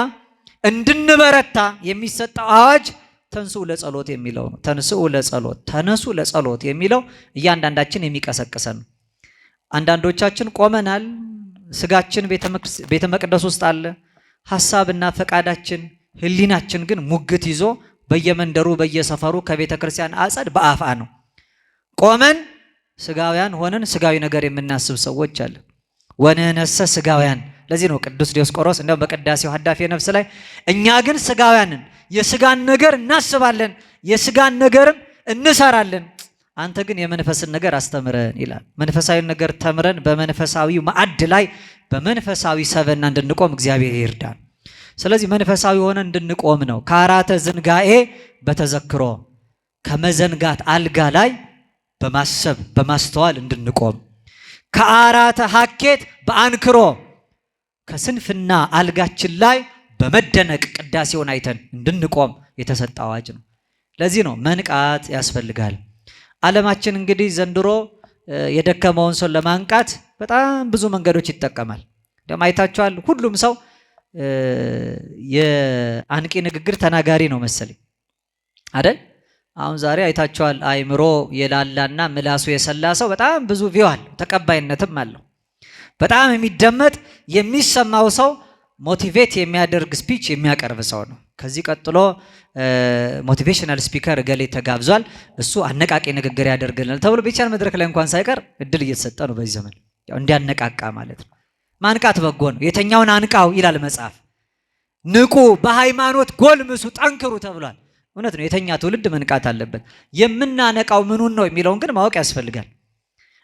እንድንበረታ የሚሰጠው አዋጅ ተንሥኡ ለጸሎት የሚለው ነው። ተነሱ ለጸሎት የሚለው እያንዳንዳችን የሚቀሰቅሰን ነው። አንዳንዶቻችን ቆመናል። ስጋችን ቤተ መቅደስ ውስጥ አለ። ሐሳብና ፈቃዳችን ህሊናችን ግን ሙግት ይዞ በየመንደሩ በየሰፈሩ ከቤተ ክርስቲያን አጸድ በአፋ ነው። ቆመን ስጋውያን ሆነን ስጋዊ ነገር የምናስብ ሰዎች አለ። ወንህነሰ ስጋውያን። ለዚህ ነው ቅዱስ ዲዮስቆሮስ እንደውም በቅዳሴው ሀዳፊ ነፍስ ላይ እኛ ግን ስጋውያንን የስጋን ነገር እናስባለን፣ የስጋን ነገርም እንሰራለን፣ አንተ ግን የመንፈስን ነገር አስተምረን ይላል። መንፈሳዊ ነገር ተምረን በመንፈሳዊ ማዕድ ላይ በመንፈሳዊ ሰበና እንድንቆም እግዚአብሔር ይርዳን። ስለዚህ መንፈሳዊ ሆነን እንድንቆም ነው። ከአራተ ዝንጋኤ በተዘክሮ ከመዘንጋት አልጋ ላይ በማሰብ በማስተዋል እንድንቆም፣ ከአራተ ሀኬት በአንክሮ ከስንፍና አልጋችን ላይ በመደነቅ ቅዳሴውን አይተን እንድንቆም የተሰጠ አዋጅ ነው። ለዚህ ነው መንቃት ያስፈልጋል። ዓለማችን እንግዲህ ዘንድሮ የደከመውን ሰው ለማንቃት በጣም ብዙ መንገዶች ይጠቀማል። ደግሞ አይታችኋል። ሁሉም ሰው የአንቂ ንግግር ተናጋሪ ነው መሰለኝ አይደል? አሁን ዛሬ አይታችኋል። አይምሮ የላላና ምላሱ የሰላ ሰው በጣም ብዙ ቪዋል ተቀባይነትም አለው። በጣም የሚደመጥ የሚሰማው ሰው ሞቲቬት የሚያደርግ ስፒች የሚያቀርብ ሰው ነው። ከዚህ ቀጥሎ ሞቲቬሽናል ስፒከር እገሌ ተጋብዟል፣ እሱ አነቃቂ ንግግር ያደርግልናል ተብሎ ቤቻን መድረክ ላይ እንኳን ሳይቀር እድል እየተሰጠ ነው በዚህ ዘመን፣ እንዲያነቃቃ ማለት ነው። ማንቃት በጎ ነው። የተኛውን አንቃው ይላል መጽሐፍ። ንቁ፣ በሃይማኖት ጎልምሱ፣ ጠንክሩ ተብሏል። እውነት ነው። የተኛ ትውልድ መንቃት አለበት። የምናነቃው ምኑን ነው የሚለውን ግን ማወቅ ያስፈልጋል።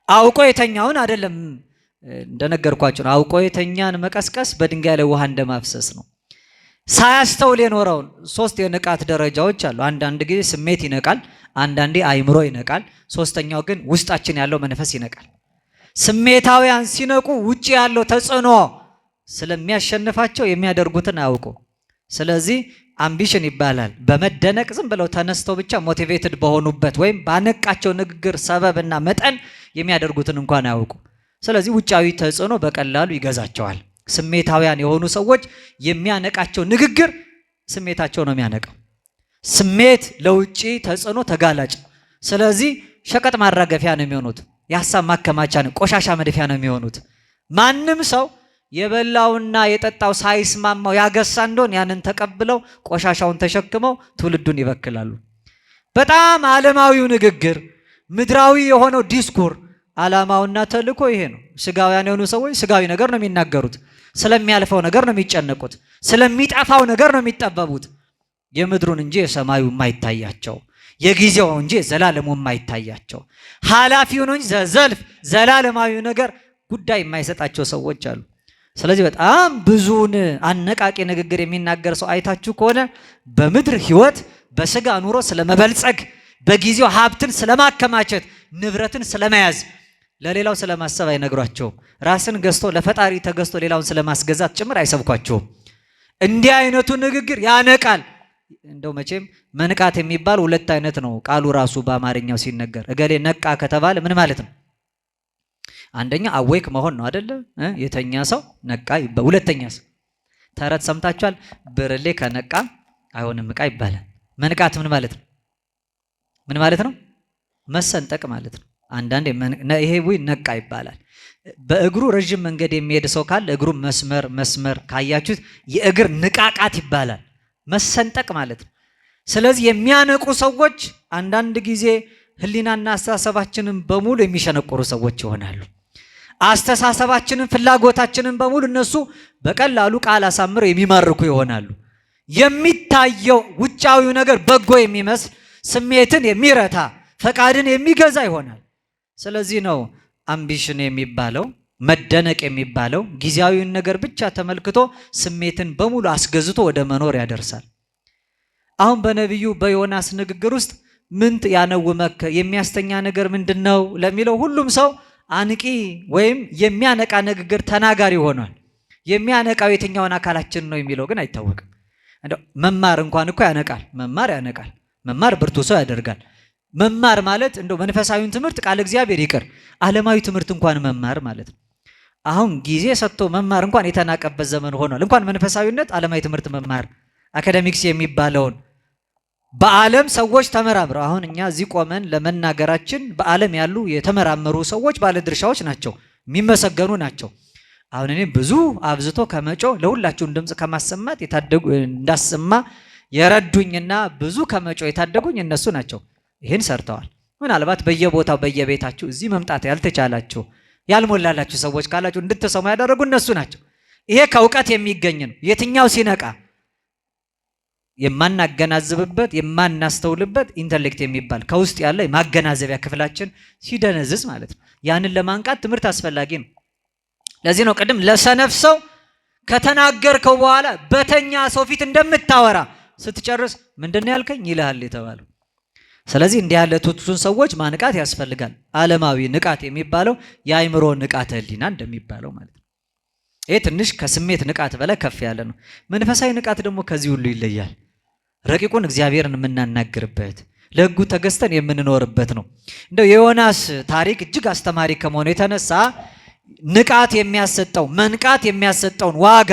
አውቆ የተኛውን አይደለም፣ እንደነገርኳችሁ ነው። አውቆ የተኛን መቀስቀስ በድንጋይ ላይ ውሃ እንደማፍሰስ ነው። ሳያስተውል የኖረውን 3 የንቃት ደረጃዎች አሉ። አንዳንድ ጊዜ ስሜት ይነቃል፣ አንዳንዴ አይምሮ ይነቃል፣ ሶስተኛው ግን ውስጣችን ያለው መንፈስ ይነቃል። ስሜታውያን ሲነቁ ውጪ ያለው ተጽዕኖ ስለሚያሸንፋቸው የሚያደርጉትን አያውቁ። ስለዚህ አምቢሽን ይባላል። በመደነቅ ዝም ብለው ተነስተው ብቻ ሞቲቬትድ በሆኑበት ወይም ባነቃቸው ንግግር ሰበብና መጠን የሚያደርጉትን እንኳን አያውቁ። ስለዚህ ውጫዊ ተጽዕኖ በቀላሉ ይገዛቸዋል። ስሜታውያን የሆኑ ሰዎች የሚያነቃቸው ንግግር ስሜታቸው ነው የሚያነቃው። ስሜት ለውጪ ተጽዕኖ ተጋላጭ። ስለዚህ ሸቀጥ ማራገፊያ ነው የሚሆኑት። የሀሳብ ማከማቻ ነው፣ ቆሻሻ መድፊያ ነው የሚሆኑት። ማንም ሰው የበላውና የጠጣው ሳይስማማው ያገሳ እንደሆን ያንን ተቀብለው ቆሻሻውን ተሸክመው ትውልዱን ይበክላሉ። በጣም ዓለማዊው ንግግር፣ ምድራዊ የሆነው ዲስኩር ዓላማውና ተልእኮ ይሄ ነው። ስጋውያን የሆኑ ሰዎች ስጋዊ ነገር ነው የሚናገሩት። ስለሚያልፈው ነገር ነው የሚጨነቁት። ስለሚጠፋው ነገር ነው የሚጠበቡት። የምድሩን እንጂ የሰማዩ የማይታያቸው፣ የጊዜው እንጂ ዘላለሙ የማይታያቸው፣ ኃላፊውን እንጂ ዘላለማዊ ነገር ጉዳይ የማይሰጣቸው ሰዎች አሉ። ስለዚህ በጣም ብዙውን አነቃቂ ንግግር የሚናገር ሰው አይታችሁ ከሆነ በምድር ሕይወት በስጋ ኑሮ ስለመበልጸግ፣ በጊዜው ሀብትን ስለማከማቸት፣ ንብረትን ስለመያዝ፣ ለሌላው ስለማሰብ አይነግሯቸውም። ራስን ገዝቶ ለፈጣሪ ተገዝቶ ሌላውን ስለማስገዛት ጭምር አይሰብኳቸውም። እንዲህ አይነቱ ንግግር ያነቃል። እንደው መቼም መንቃት የሚባል 2 አይነት ነው ቃሉ ራሱ በአማርኛው ሲነገር። እገሌ ነቃ ከተባለ ምን ማለት ነው? አንደኛ አዌክ መሆን ነው አይደለ? የተኛ ሰው ነቃ ይባላል። ሁለተኛ ሰው ተረት ሰምታችኋል። ብርሌ ከነቃ አይሆንም ዕቃ ይባላል። መንቃት ምን ማለት ነው? ምን ማለት ነው? መሰንጠቅ ማለት ነው። አንዳንዴ ይሄ ነቃ ይባላል። በእግሩ ረጅም መንገድ የሚሄድ ሰው ካለ እግሩ መስመር ካያችሁት የእግር ንቃቃት ይባላል። መሰንጠቅ ማለት ነው። ስለዚህ የሚያነቁ ሰዎች አንዳንድ ጊዜ ህሊናና አስተሳሰባችንን በሙሉ የሚሸነቆሩ ሰዎች ይሆናሉ። አስተሳሰባችንን፣ ፍላጎታችንን በሙሉ እነሱ በቀላሉ ቃል አሳምረው የሚማርኩ ይሆናሉ። የሚታየው ውጫዊው ነገር በጎ የሚመስል ስሜትን የሚረታ ፈቃድን የሚገዛ ይሆናል። ስለዚህ ነው አምቢሽን የሚባለው፣ መደነቅ የሚባለው ጊዜያዊውን ነገር ብቻ ተመልክቶ ስሜትን በሙሉ አስገዝቶ ወደ መኖር ያደርሳል። አሁን በነቢዩ በዮናስ ንግግር ውስጥ ምን ያነውመክ የሚያስተኛ ነገር ምንድነው ለሚለው ሁሉም ሰው አንቂ ወይም የሚያነቃ ንግግር ተናጋሪ ሆኗል። የሚያነቃው የትኛውን አካላችን ነው የሚለው ግን አይታወቅም። እንደው መማር እንኳን እኮ ያነቃል። መማር ያነቃል። መማር ብርቱ ሰው ያደርጋል። መማር ማለት እንደው መንፈሳዊውን ትምህርት ቃል እግዚአብሔር ይቅር ዓለማዊ ትምህርት እንኳን መማር ማለት ነው። አሁን ጊዜ ሰጥቶ መማር እንኳን የተናቀበት ዘመን ሆኗል። እንኳን መንፈሳዊነት ዓለማዊ ትምህርት መማር አካዳሚክስ የሚባለውን በዓለም ሰዎች ተመራምረው አሁን እኛ እዚህ ቆመን ለመናገራችን በዓለም ያሉ የተመራመሩ ሰዎች ባለድርሻዎች ናቸው፣ የሚመሰገኑ ናቸው። አሁን እኔ ብዙ አብዝቶ ከመጮ ለሁላችሁም ድምፅ ከማሰማት የታደጉ እንዳሰማ የረዱኝና ብዙ ከመጮ የታደጉኝ እነሱ ናቸው። ይህን ሰርተዋል። ምናልባት በየቦታው በየቤታችሁ እዚህ መምጣት ያልተቻላችሁ ያልሞላላችሁ ሰዎች ካላችሁ እንድትሰሙ ያደረጉ እነሱ ናቸው። ይሄ ከእውቀት የሚገኝ ነው። የትኛው ሲነቃ የማናገናዝብበት የማናስተውልበት ኢንተሌክት የሚባል ከውስጥ ያለ የማገናዘቢያ ክፍላችን ሲደነዝዝ ማለት ነው። ያንን ለማንቃት ትምህርት አስፈላጊ ነው። ለዚህ ነው ቅድም ለሰነፍ ሰው ከተናገርከው በኋላ በተኛ ሰው ፊት እንደምታወራ ስትጨርስ ምንድነው ያልከኝ ይልሃል የተባለው። ስለዚህ እንዲህ ያለ ትሑታን ሰዎች ማንቃት ያስፈልጋል። ዓለማዊ ንቃት የሚባለው የአእምሮ ንቃተ ህሊና እንደሚባለው ማለት ነው። ይሄ ትንሽ ከስሜት ንቃት በላይ ከፍ ያለ ነው። መንፈሳዊ ንቃት ደግሞ ከዚህ ሁሉ ይለያል። ረቂቁን እግዚአብሔርን የምናናግርበት ለሕጉ ተገዝተን የምንኖርበት ነው። እንደው የዮናስ ታሪክ እጅግ አስተማሪ ከመሆኑ የተነሳ ንቃት የሚያሰጠው መንቃት የሚያሰጠውን ዋጋ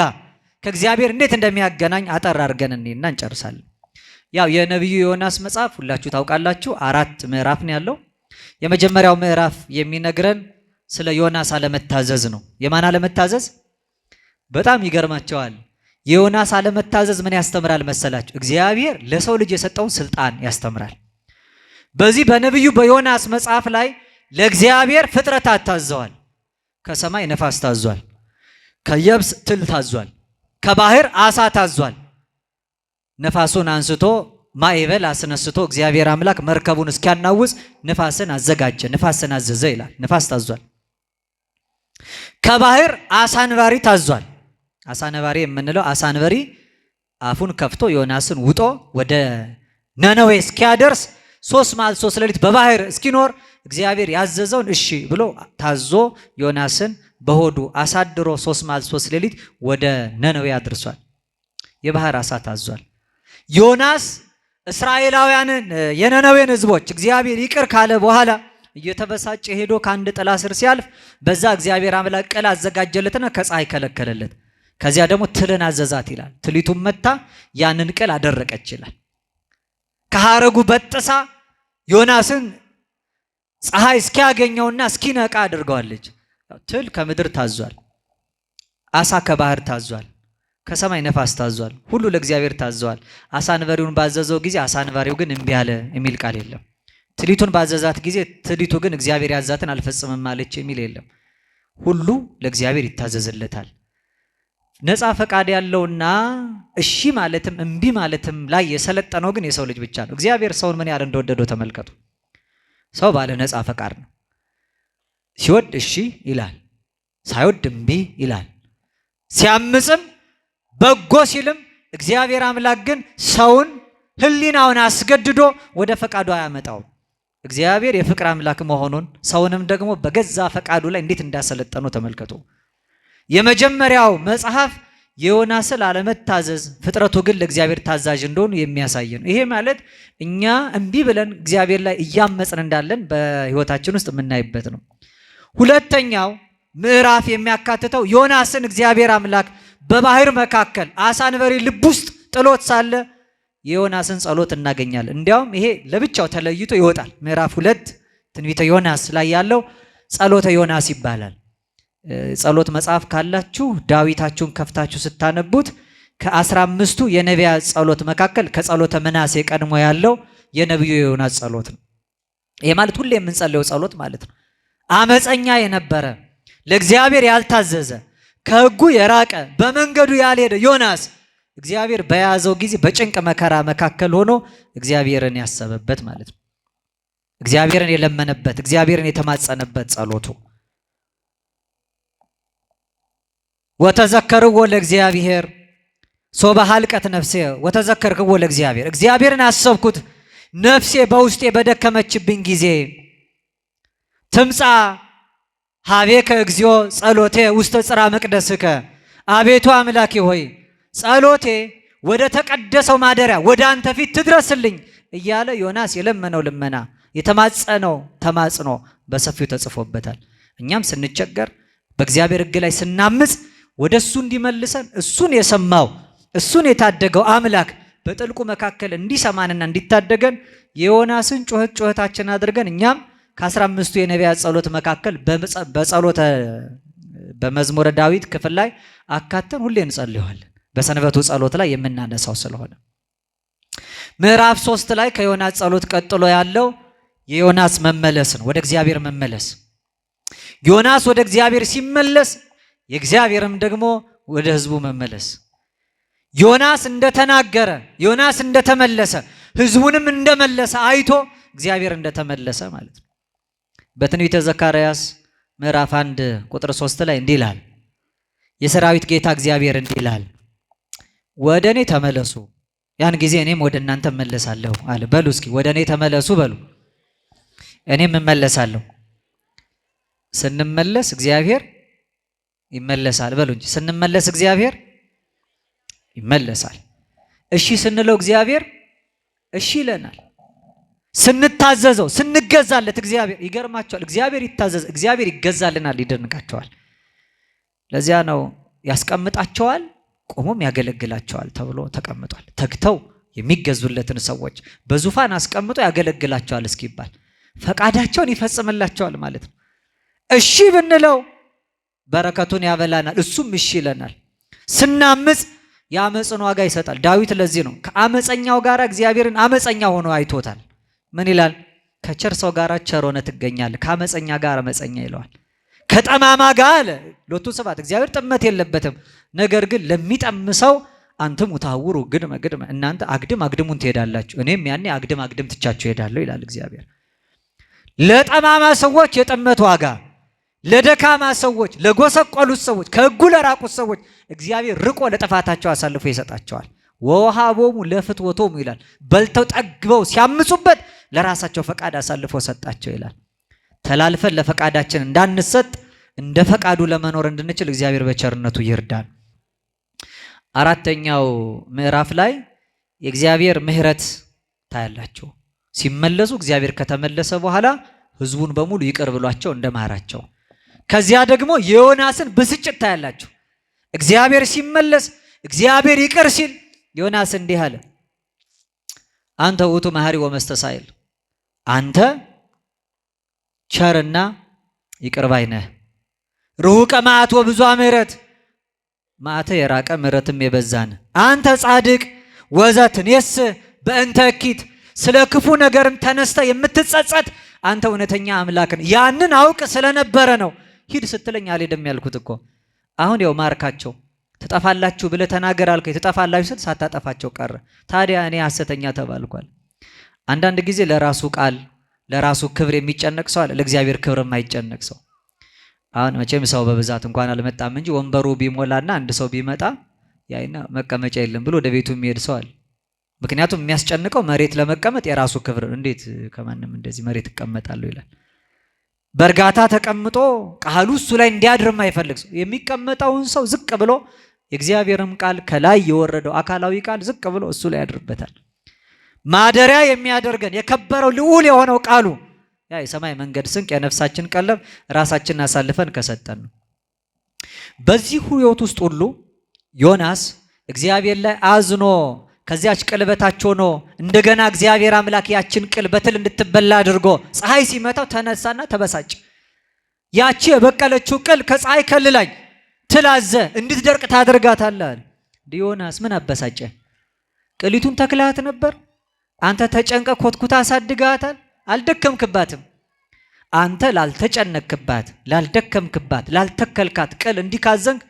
ከእግዚአብሔር እንዴት እንደሚያገናኝ አጠር አድርገን እና እንጨርሳለን። ያው የነቢዩ ዮናስ መጽሐፍ ሁላችሁ ታውቃላችሁ። 4 ምዕራፍ ነው ያለው። የመጀመሪያው ምዕራፍ የሚነግረን ስለ ዮናስ አለመታዘዝ ነው። የማን አለመታዘዝ? በጣም ይገርማቸዋል። የዮናስ አለመታዘዝ ምን ያስተምራል መሰላችሁ? እግዚአብሔር ለሰው ልጅ የሰጠውን ስልጣን ያስተምራል። በዚህ በነቢዩ በዮናስ መጽሐፍ ላይ ለእግዚአብሔር ፍጥረታት ታዘዋል። ከሰማይ ነፋስ ታዟል። ከየብስ ትል ታዟል፣ ከባህር አሳ ታዟል። ነፋሱን አንስቶ ማዕበል አስነስቶ እግዚአብሔር አምላክ መርከቡን እስኪያናውጽ ንፋስን አዘጋጀ፣ ንፋስን አዘዘ ይላል። ንፋስ ታዟል። ከባህር አሳ አንባሪ ታዟል። አሳ አንባሪ የምንለው አሳ አንባሪ አፉን ከፍቶ ዮናስን ውጦ ወደ ነነዌ እስኪያደርስ 3 መዓልት 3 ሌሊት በባህር እስኪኖር እግዚአብሔር ያዘዘውን እሺ ብሎ ታዞ ዮናስን በሆዱ አሳድሮ 3 መዓልት 3 ሌሊት ወደ ነነዌ አድርሷል። የባህር አሳ ታዟል። ዮናስ እስራኤላውያንን የነነዌን ህዝቦች እግዚአብሔር ይቅር ካለ በኋላ እየተበሳጨ ሄዶ ከአንድ ጥላ ስር ሲያልፍ በዛ እግዚአብሔር አምላክ ቅል አዘጋጀለትና ከፀሐይ ከለከለለት። ከዚያ ደግሞ ትልን አዘዛት ይላል። ትሊቱም መታ ያንን ቅል አደረቀች ይላል። ከሐረጉ በጥሳ ዮናስን ፀሐይ እስኪያገኘውና እስኪነቃ አድርገዋለች። ትል ከምድር ታዟል። አሳ ከባህር ታዟል። ከሰማይ ነፋስ ታዟል። ሁሉ ለእግዚአብሔር ታዘዋል። አሳ አንባሪውን ባዘዘው ጊዜ አሳ አንባሪው ግን እምቢ አለ የሚል ቃል የለም። ትሊቱን ባዘዛት ጊዜ ትሊቱ ግን እግዚአብሔር ያዛትን አልፈጽምም አለች የሚል የለም። ሁሉ ለእግዚአብሔር ይታዘዝለታል። ነፃ ፈቃድ ያለውና እሺ ማለትም እምቢ ማለትም ላይ የሰለጠነው ግን የሰው ልጅ ብቻ ነው። እግዚአብሔር ሰውን ምን ያህል እንደወደደው ተመልከቱ። ሰው ባለ ነፃ ፈቃድ ነው። ሲወድ እሺ ይላል፣ ሳይወድ እምቢ ይላል። ሲያምጽም በጎ ሲልም እግዚአብሔር አምላክ ግን ሰውን ህሊናውን አስገድዶ ወደ ፈቃዱ አያመጣውም። እግዚአብሔር የፍቅር አምላክ መሆኑን ሰውንም ደግሞ በገዛ ፈቃዱ ላይ እንዴት እንዳሰለጠነው ተመልከቱ። የመጀመሪያው መጽሐፍ የዮናስን አለመታዘዝ ፍጥረቱ ግን ለእግዚአብሔር ታዛዥ እንደሆኑ የሚያሳይ ነው። ይሄ ማለት እኛ እምቢ ብለን እግዚአብሔር ላይ እያመጽን እንዳለን በህይወታችን ውስጥ የምናይበት ነው። ሁለተኛው ምዕራፍ የሚያካትተው ዮናስን እግዚአብሔር አምላክ በባህር መካከል አሳ አንባሪ ልብ ውስጥ ጥሎት ሳለ የዮናስን ጸሎት እናገኛለን። እንዲያውም ይሄ ለብቻው ተለይቶ ይወጣል። ምዕራፍ 2 ትንቢተ ዮናስ ላይ ያለው ጸሎተ ዮናስ ይባላል። ጸሎት መጽሐፍ ካላችሁ ዳዊታችሁን ከፍታችሁ ስታነቡት ከ15ቱ የነቢያት ጸሎት መካከል ከጸሎተ ምናሴ ቀድሞ ያለው የነቢዩ የዮናስ ጸሎት ነው። ይሄ ማለት ሁሌ የምንጸልየው ጸሎት ማለት ነው። አመፀኛ የነበረ ለእግዚአብሔር ያልታዘዘ ከሕጉ የራቀ በመንገዱ ያልሄደ ዮናስ እግዚአብሔር በያዘው ጊዜ በጭንቅ መከራ መካከል ሆኖ እግዚአብሔርን ያሰበበት ማለት ነው። እግዚአብሔርን የለመነበት፣ እግዚአብሔርን የተማጸነበት ጸሎቱ ወተዘከርዎ ለእግዚአብሔር ሶበ ሀልቀት ነፍሴ ወተዘከርክዎ ለእግዚአብሔር። እግዚአብሔርን አሰብኩት ነፍሴ በውስጤ በደከመችብኝ ጊዜ። ትምጻ ሀቤከ እግዚኦ ጸሎቴ ውስተ ጽራ መቅደስከ። አቤቱ አምላኬ ሆይ ጸሎቴ ወደ ተቀደሰው ማደሪያ ወደ አንተ ፊት ትድረስልኝ እያለ ዮናስ የለመነው ልመና የተማጸነው ተማጽኖ በሰፊው ተጽፎበታል። እኛም ስንቸገር በእግዚአብሔር ሕግ ላይ ስናምጽ ወደ እሱ እንዲመልሰን እሱን የሰማው እሱን የታደገው አምላክ በጥልቁ መካከል እንዲሰማንና እንዲታደገን የዮናስን ጩኸታችን አድርገን እኛም ከ15ቱ የነቢያት ጸሎት መካከል በጸሎተ በመዝሙረ ዳዊት ክፍል ላይ አካተን ሁሌ እንጸልየዋለን። በሰንበቱ ጸሎት ላይ የምናነሳው ስለሆነ ምዕራፍ 3 ላይ ከዮናስ ጸሎት ቀጥሎ ያለው የዮናስ መመለስ ነው። ወደ እግዚአብሔር መመለስ። ዮናስ ወደ እግዚአብሔር ሲመለስ የእግዚአብሔርም ደግሞ ወደ ህዝቡ መመለስ። ዮናስ እንደተናገረ ዮናስ እንደተመለሰ ህዝቡንም እንደመለሰ አይቶ እግዚአብሔር እንደተመለሰ ማለት ነው። በትንቢተ ዘካርያስ ምዕራፍ 1 ቁጥር 3 ላይ እንዲህ ይላል፣ የሰራዊት ጌታ እግዚአብሔር እንዲህ ይላል፣ ወደ እኔ ተመለሱ ያን ጊዜ እኔም ወደ እናንተ እመለሳለሁ አለ። በሉ እስኪ ወደ እኔ ተመለሱ በሉ፣ እኔም እመለሳለሁ። ስንመለስ እግዚአብሔር ይመለሳል በሉ እንጂ ስንመለስ እግዚአብሔር ይመለሳል። እሺ ስንለው እግዚአብሔር እሺ ይለናል። ስንታዘዘው ስንገዛለት እግዚአብሔር ይገርማቸዋል። እግዚአብሔር ይታዘዝ እግዚአብሔር ይገዛልናል፣ ይደንቃቸዋል። ለዚያ ነው ያስቀምጣቸዋል ቆሞም ያገለግላቸዋል ተብሎ ተቀምጧል። ተግተው የሚገዙለትን ሰዎች በዙፋን አስቀምጦ ያገለግላቸዋል እስኪባል ፈቃዳቸውን ይፈጽምላቸዋል ማለት ነው። እሺ ብንለው በረከቱን ያበላናል፣ እሱም እሺ ይለናል። ስናምጽ የአመፅን ዋጋ ይሰጣል። ዳዊት ለዚህ ነው ከአመፀኛው ጋር እግዚአብሔርን አመፀኛ ሆኖ አይቶታል። ምን ይላል? ከቸር ሰው ጋር ቸር ሆነ ትገኛለህ፣ ከአመፀኛ ጋር አመፀኛ ይለዋል። ከጠማማ ጋር አለ ሎቱ ስብሐት እግዚአብሔር ጥመት የለበትም። ነገር ግን ለሚጠምሰው አንተም ውታውሩ ግድመ እናንተ አግድሙን ትሄዳላችሁ እኔም ያኔ አግድም ትቻችሁ ሄዳለሁ ይላል እግዚአብሔር። ለጠማማ ሰዎች የጥመት ዋጋ፣ ለደካማ ሰዎች፣ ለጎሰቆሉት ሰዎች፣ ከሕጉ ለራቁት ሰዎች እግዚአብሔር ርቆ ለጥፋታቸው አሳልፎ ይሰጣቸዋል። ወወሃቦሙ ለፍትወቶሙ ይላል። በልተው ጠግበው ሲያምፁበት ለራሳቸው ፈቃድ አሳልፎ ሰጣቸው ይላል። ተላልፈን ለፈቃዳችን እንዳንሰጥ እንደ ፈቃዱ ለመኖር እንድንችል እግዚአብሔር በቸርነቱ ይርዳን። አራተኛው ምዕራፍ ላይ የእግዚአብሔር ምሕረት ታያላችሁ። ሲመለሱ እግዚአብሔር ከተመለሰ በኋላ ሕዝቡን በሙሉ ይቅር ብሏቸው እንደማራቸው። ከዚያ ደግሞ የዮናስን ብስጭት ታያላችሁ። እግዚአብሔር ሲመለስ እግዚአብሔር ይቅር ሲል ዮናስ እንዲህ አለ፣ አንተ ውእቱ መሐሪ ወመስተሳይል፣ አንተ ቸርና ይቅር ባይ ነህ። ርሁቀ መዓት ወብዙኃ ምሕረት፣ መዓተ የራቀ ምሕረትም የበዛን። አንተ ጻድቅ ወዘትኔስህ በእንተ እኪት፣ ስለ ክፉ ነገርም ተነስተ የምትጸጸት አንተ እውነተኛ አምላክ ነህ። ያንን አውቅ ስለነበረ ነው ሂድ ስትለኝ አልሄድም ያልኩት እኮ። አሁን ያው ማርካቸው ትጠፋላችሁ ብለህ ተናገር አልከኝ። ትጠፋላችሁ ስል ሳታጠፋቸው ቀረ። ታዲያ እኔ ሐሰተኛ ተባልኳል። አንዳንድ ጊዜ ለራሱ ቃል ለራሱ ክብር የሚጨነቅ ሰው አለ፣ ለእግዚአብሔር ክብር የማይጨነቅ ሰው። አሁን መቼም ሰው በብዛት እንኳን አልመጣም እንጂ ወንበሩ ቢሞላና አንድ ሰው ቢመጣ ያይና መቀመጫ የለም ብሎ ወደ ቤቱ የሚሄድ ሰው አለ። ምክንያቱም የሚያስጨንቀው መሬት ለመቀመጥ የራሱ ክብር፣ እንዴት ከማንም እንደዚህ መሬት እቀመጣለሁ ይላል። በእርጋታ ተቀምጦ ቃሉ እሱ ላይ እንዲያድር የማይፈልግ ሰው የሚቀመጠውን ሰው ዝቅ ብሎ የእግዚአብሔርም ቃል ከላይ የወረደው አካላዊ ቃል ዝቅ ብሎ እሱ ላይ ያድርበታል። ማደሪያ የሚያደርገን የከበረው ልዑል የሆነው ቃሉ ያ የሰማይ መንገድ ስንቅ የነፍሳችን ቀለብ ራሳችንን አሳልፈን ከሰጠን ነው። በዚህ ሕይወት ውስጥ ሁሉ ዮናስ እግዚአብሔር ላይ አዝኖ ከዚያች ቅል በታች ሆኖ እንደገና እግዚአብሔር አምላክ ያችን ቅል በትል እንድትበላ አድርጎ ፀሐይ ሲመታው ተነሳና ተበሳጭ። ያቺ የበቀለችው ቅል ከፀሐይ ከልላኝ ትላዘ እንድትደርቅ ታደርጋታለህ። ዮናስ ምን አበሳጨ? ቅሊቱን ተክላት ነበር። አንተ ተጨንቀ ኮትኩታ አሳድጋታል። አልደከምክባትም። አንተ ላልተጨነክባት፣ ላልደከምክባት፣ ላልተከልካት ቅል እንዲካዘንክ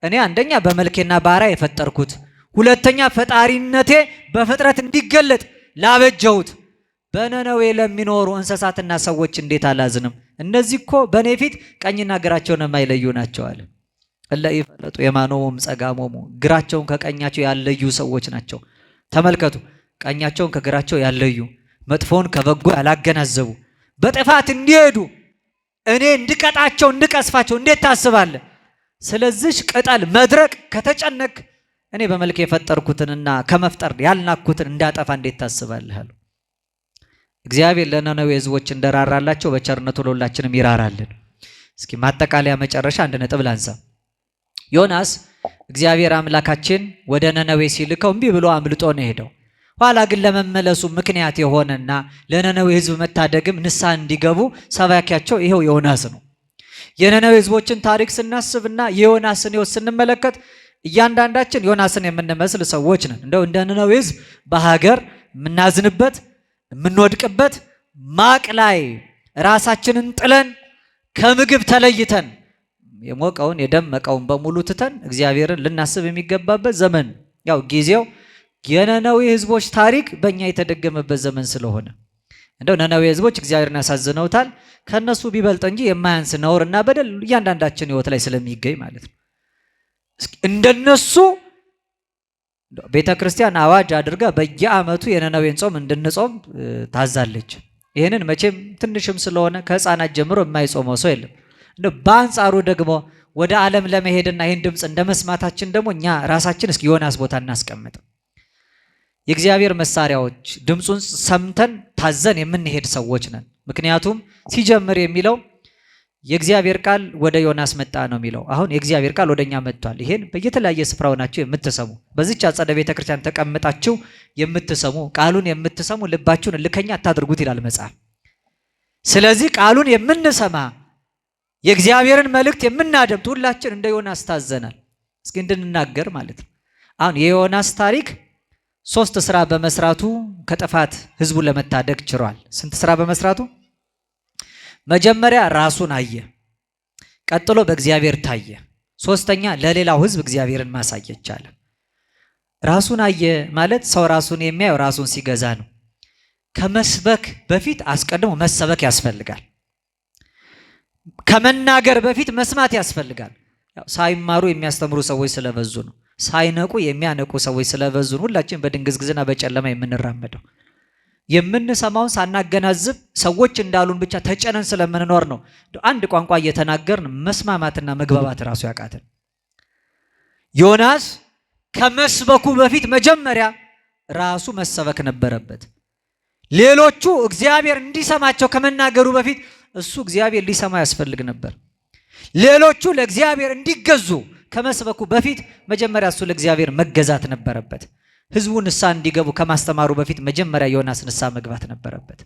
እኔ አንደኛ በመልኬና ባህሪዬ የፈጠርኩት፣ ሁለተኛ ፈጣሪነቴ በፍጥረት እንዲገለጥ ላበጀሁት በነነዌ ለሚኖሩ እንስሳትና ሰዎች እንዴት አላዝንም? እነዚህ እኮ በእኔ ፊት ቀኝና ግራቸውን የማይለዩ ናቸው አለ። እለ ይፈለጡ የማኖሙ ጸጋሞሙ፣ ግራቸውን ከቀኛቸው ያለዩ ሰዎች ናቸው። ተመልከቱ፣ ቀኛቸውን ከግራቸው ያለዩ፣ መጥፎውን ከበጎ ያላገናዘቡ፣ በጥፋት እንዲሄዱ እኔ እንድቀጣቸው እንድቀስፋቸው እንዴት ታስባለህ? ስለዚህ ቅጠል መድረቅ ከተጨነቅ እኔ በመልክ የፈጠርኩትንና ከመፍጠር ያልናኩትን እንዳጠፋ እንዴት ታስባለህ? እግዚአብሔር ለነነዌ ሕዝቦች እንደራራላቸው በቸርነቱ ለሁላችንም ይራራልን። እስኪ ማጠቃለያ መጨረሻ አንድ ነጥብ ላንሳ። ዮናስ እግዚአብሔር አምላካችን ወደ ነነዌ ሲልከው እምቢ ብሎ አምልጦ ነው ሄደው። ኋላ ግን ለመመለሱ ምክንያት የሆነና ለነነዌ ሕዝብ መታደግም ንስሐ እንዲገቡ ሰባኪያቸው ይሄው ዮናስ ነው። የነነዌ ሕዝቦችን ታሪክ ስናስብና የዮናስን ሕይወት ስንመለከት እያንዳንዳችን ዮናስን የምንመስል ሰዎች ነን። እንደው እንደ ነነዌ ሕዝብ በሀገር የምናዝንበት የምንወድቅበት ማቅ ላይ ራሳችንን ጥለን ከምግብ ተለይተን የሞቀውን የደመቀውን በሙሉ ትተን እግዚአብሔርን ልናስብ የሚገባበት ዘመን ያው ጊዜው የነነዌ ሕዝቦች ታሪክ በእኛ የተደገመበት ዘመን ስለሆነ እንደው ነነዌ ሕዝቦች እግዚአብሔርን ያሳዝነውታል። ከነሱ ቢበልጥ እንጂ የማያንስ ነውርና በደል እያንዳንዳችን ሕይወት ላይ ስለሚገኝ ማለት ነው። እንደነሱ ቤተ ክርስቲያን አዋጅ አድርጋ በየዓመቱ የነነዌን ጾም እንድንጾም ታዛለች። ይህንን መቼም ትንሽም ስለሆነ ከሕፃናት ጀምሮ የማይጾመው ሰው የለም። በአንጻሩ ደግሞ ወደ ዓለም ለመሄድና ይህን ድምፅ እንደ መስማታችን ደግሞ እኛ ራሳችን እስኪ ዮናስ ቦታ እናስቀምጥ። የእግዚአብሔር መሳሪያዎች ድምፁን ሰምተን ታዘን የምንሄድ ሰዎች ነን። ምክንያቱም ሲጀምር የሚለው የእግዚአብሔር ቃል ወደ ዮናስ መጣ ነው የሚለው። አሁን የእግዚአብሔር ቃል ወደኛ መጥቷል። ይሄን በየተለያየ ስፍራ ሆናችሁ የምትሰሙ በዚህች አጸደ ቤተ ክርስቲያን ተቀምጣችሁ የምትሰሙ ቃሉን የምትሰሙ ልባችሁን እልከኛ አታድርጉት ይላል መጽሐፍ። ስለዚህ ቃሉን የምንሰማ የእግዚአብሔርን መልእክት የምናደምጥ ሁላችን እንደ ዮናስ ታዘናል። እስኪ እንድንናገር ማለት ነው። አሁን የዮናስ ታሪክ 3 ስራ በመስራቱ ከጥፋት ህዝቡን ለመታደግ ችሏል። ስንት ስራ በመስራቱ? መጀመሪያ ራሱን አየ። ቀጥሎ በእግዚአብሔር ታየ። ሶስተኛ ለሌላው ሕዝብ እግዚአብሔርን ማሳየት ቻለ። ራሱን አየ ማለት ሰው ራሱን የሚያየው ራሱን ሲገዛ ነው። ከመስበክ በፊት አስቀድሞ መሰበክ ያስፈልጋል። ከመናገር በፊት መስማት ያስፈልጋል። ሳይማሩ የሚያስተምሩ ሰዎች ስለበዙ ነው። ሳይነቁ የሚያነቁ ሰዎች ስለበዙ ነው። ሁላችን በድንግዝግዝና በጨለማ የምንራመደው የምንሰማውን ሳናገናዝብ ሰዎች እንዳሉን ብቻ ተጨነን ስለምንኖር ነው። አንድ ቋንቋ እየተናገርን መስማማትና መግባባት ራሱ ያቃተን። ዮናስ ከመስበኩ በፊት መጀመሪያ ራሱ መሰበክ ነበረበት። ሌሎቹ እግዚአብሔር እንዲሰማቸው ከመናገሩ በፊት እሱ እግዚአብሔር ሊሰማ ያስፈልግ ነበር። ሌሎቹ ለእግዚአብሔር እንዲገዙ ከመስበኩ በፊት መጀመሪያ እሱ ለእግዚአብሔር መገዛት ነበረበት። ህዝቡ ንስሐ እንዲገቡ ከማስተማሩ በፊት መጀመሪያ ዮናስ ንስሐ መግባት ነበረበት።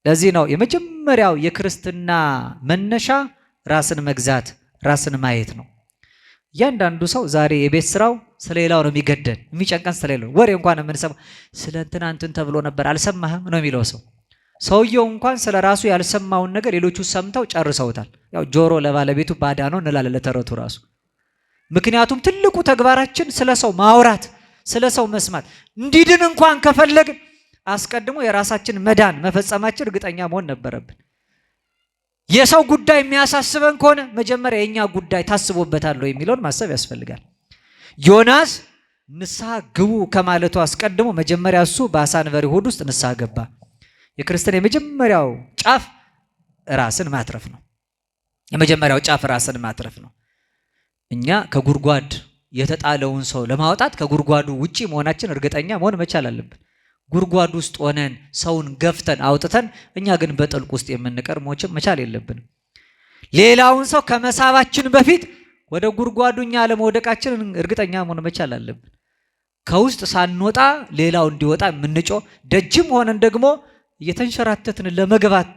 ለዚህ ነው የመጀመሪያው የክርስትና መነሻ ራስን መግዛት፣ ራስን ማየት ነው። እያንዳንዱ ሰው ዛሬ የቤት ስራው ስለሌላው ነው የሚገደን፣ የሚጨንቀን ስለሌላው። ወሬ እንኳን የምንሰማው ስለ እንትን ተብሎ ነበር አልሰማህም ነው የሚለው ሰው። ሰውየው እንኳን ስለ ራሱ ያልሰማውን ነገር ሌሎቹ ሰምተው ጨርሰውታል። ያው ጆሮ ለባለቤቱ ባዳ ነው እንላለን ለተረቱ ራሱ። ምክንያቱም ትልቁ ተግባራችን ስለ ሰው ማውራት፣ ስለ ሰው መስማት። እንዲድን እንኳን ከፈለግን አስቀድሞ የራሳችን መዳን መፈጸማችን እርግጠኛ መሆን ነበረብን። የሰው ጉዳይ የሚያሳስበን ከሆነ መጀመሪያ የኛ ጉዳይ ታስቦበታል የሚለውን ማሰብ ያስፈልጋል። ዮናስ ንስሐ ግቡ ከማለቱ አስቀድሞ መጀመሪያ እሱ በአሳ አንበሪ ሆድ ውስጥ ንስሐ ገባ። የክርስትና የመጀመሪያው ጫፍ ራስን ማትረፍ ነው። የመጀመሪያው ጫፍ ራስን ማትረፍ ነው። እኛ ከጉድጓድ የተጣለውን ሰው ለማውጣት ከጉድጓዱ ውጪ መሆናችን እርግጠኛ መሆን መቻል አለብን። ጉድጓድ ውስጥ ሆነን ሰውን ገፍተን አውጥተን እኛ ግን በጥልቅ ውስጥ የምንቀር መቻል የለብንም። ሌላውን ሰው ከመሳባችን በፊት ወደ ጉድጓዱ እኛ ለመውደቃችን እርግጠኛ መሆን መቻል አለብን። ከውስጥ ሳንወጣ ሌላው እንዲወጣ የምንጮህ ደጅም ሆነን ደግሞ እየተንሸራተትን ለመግባት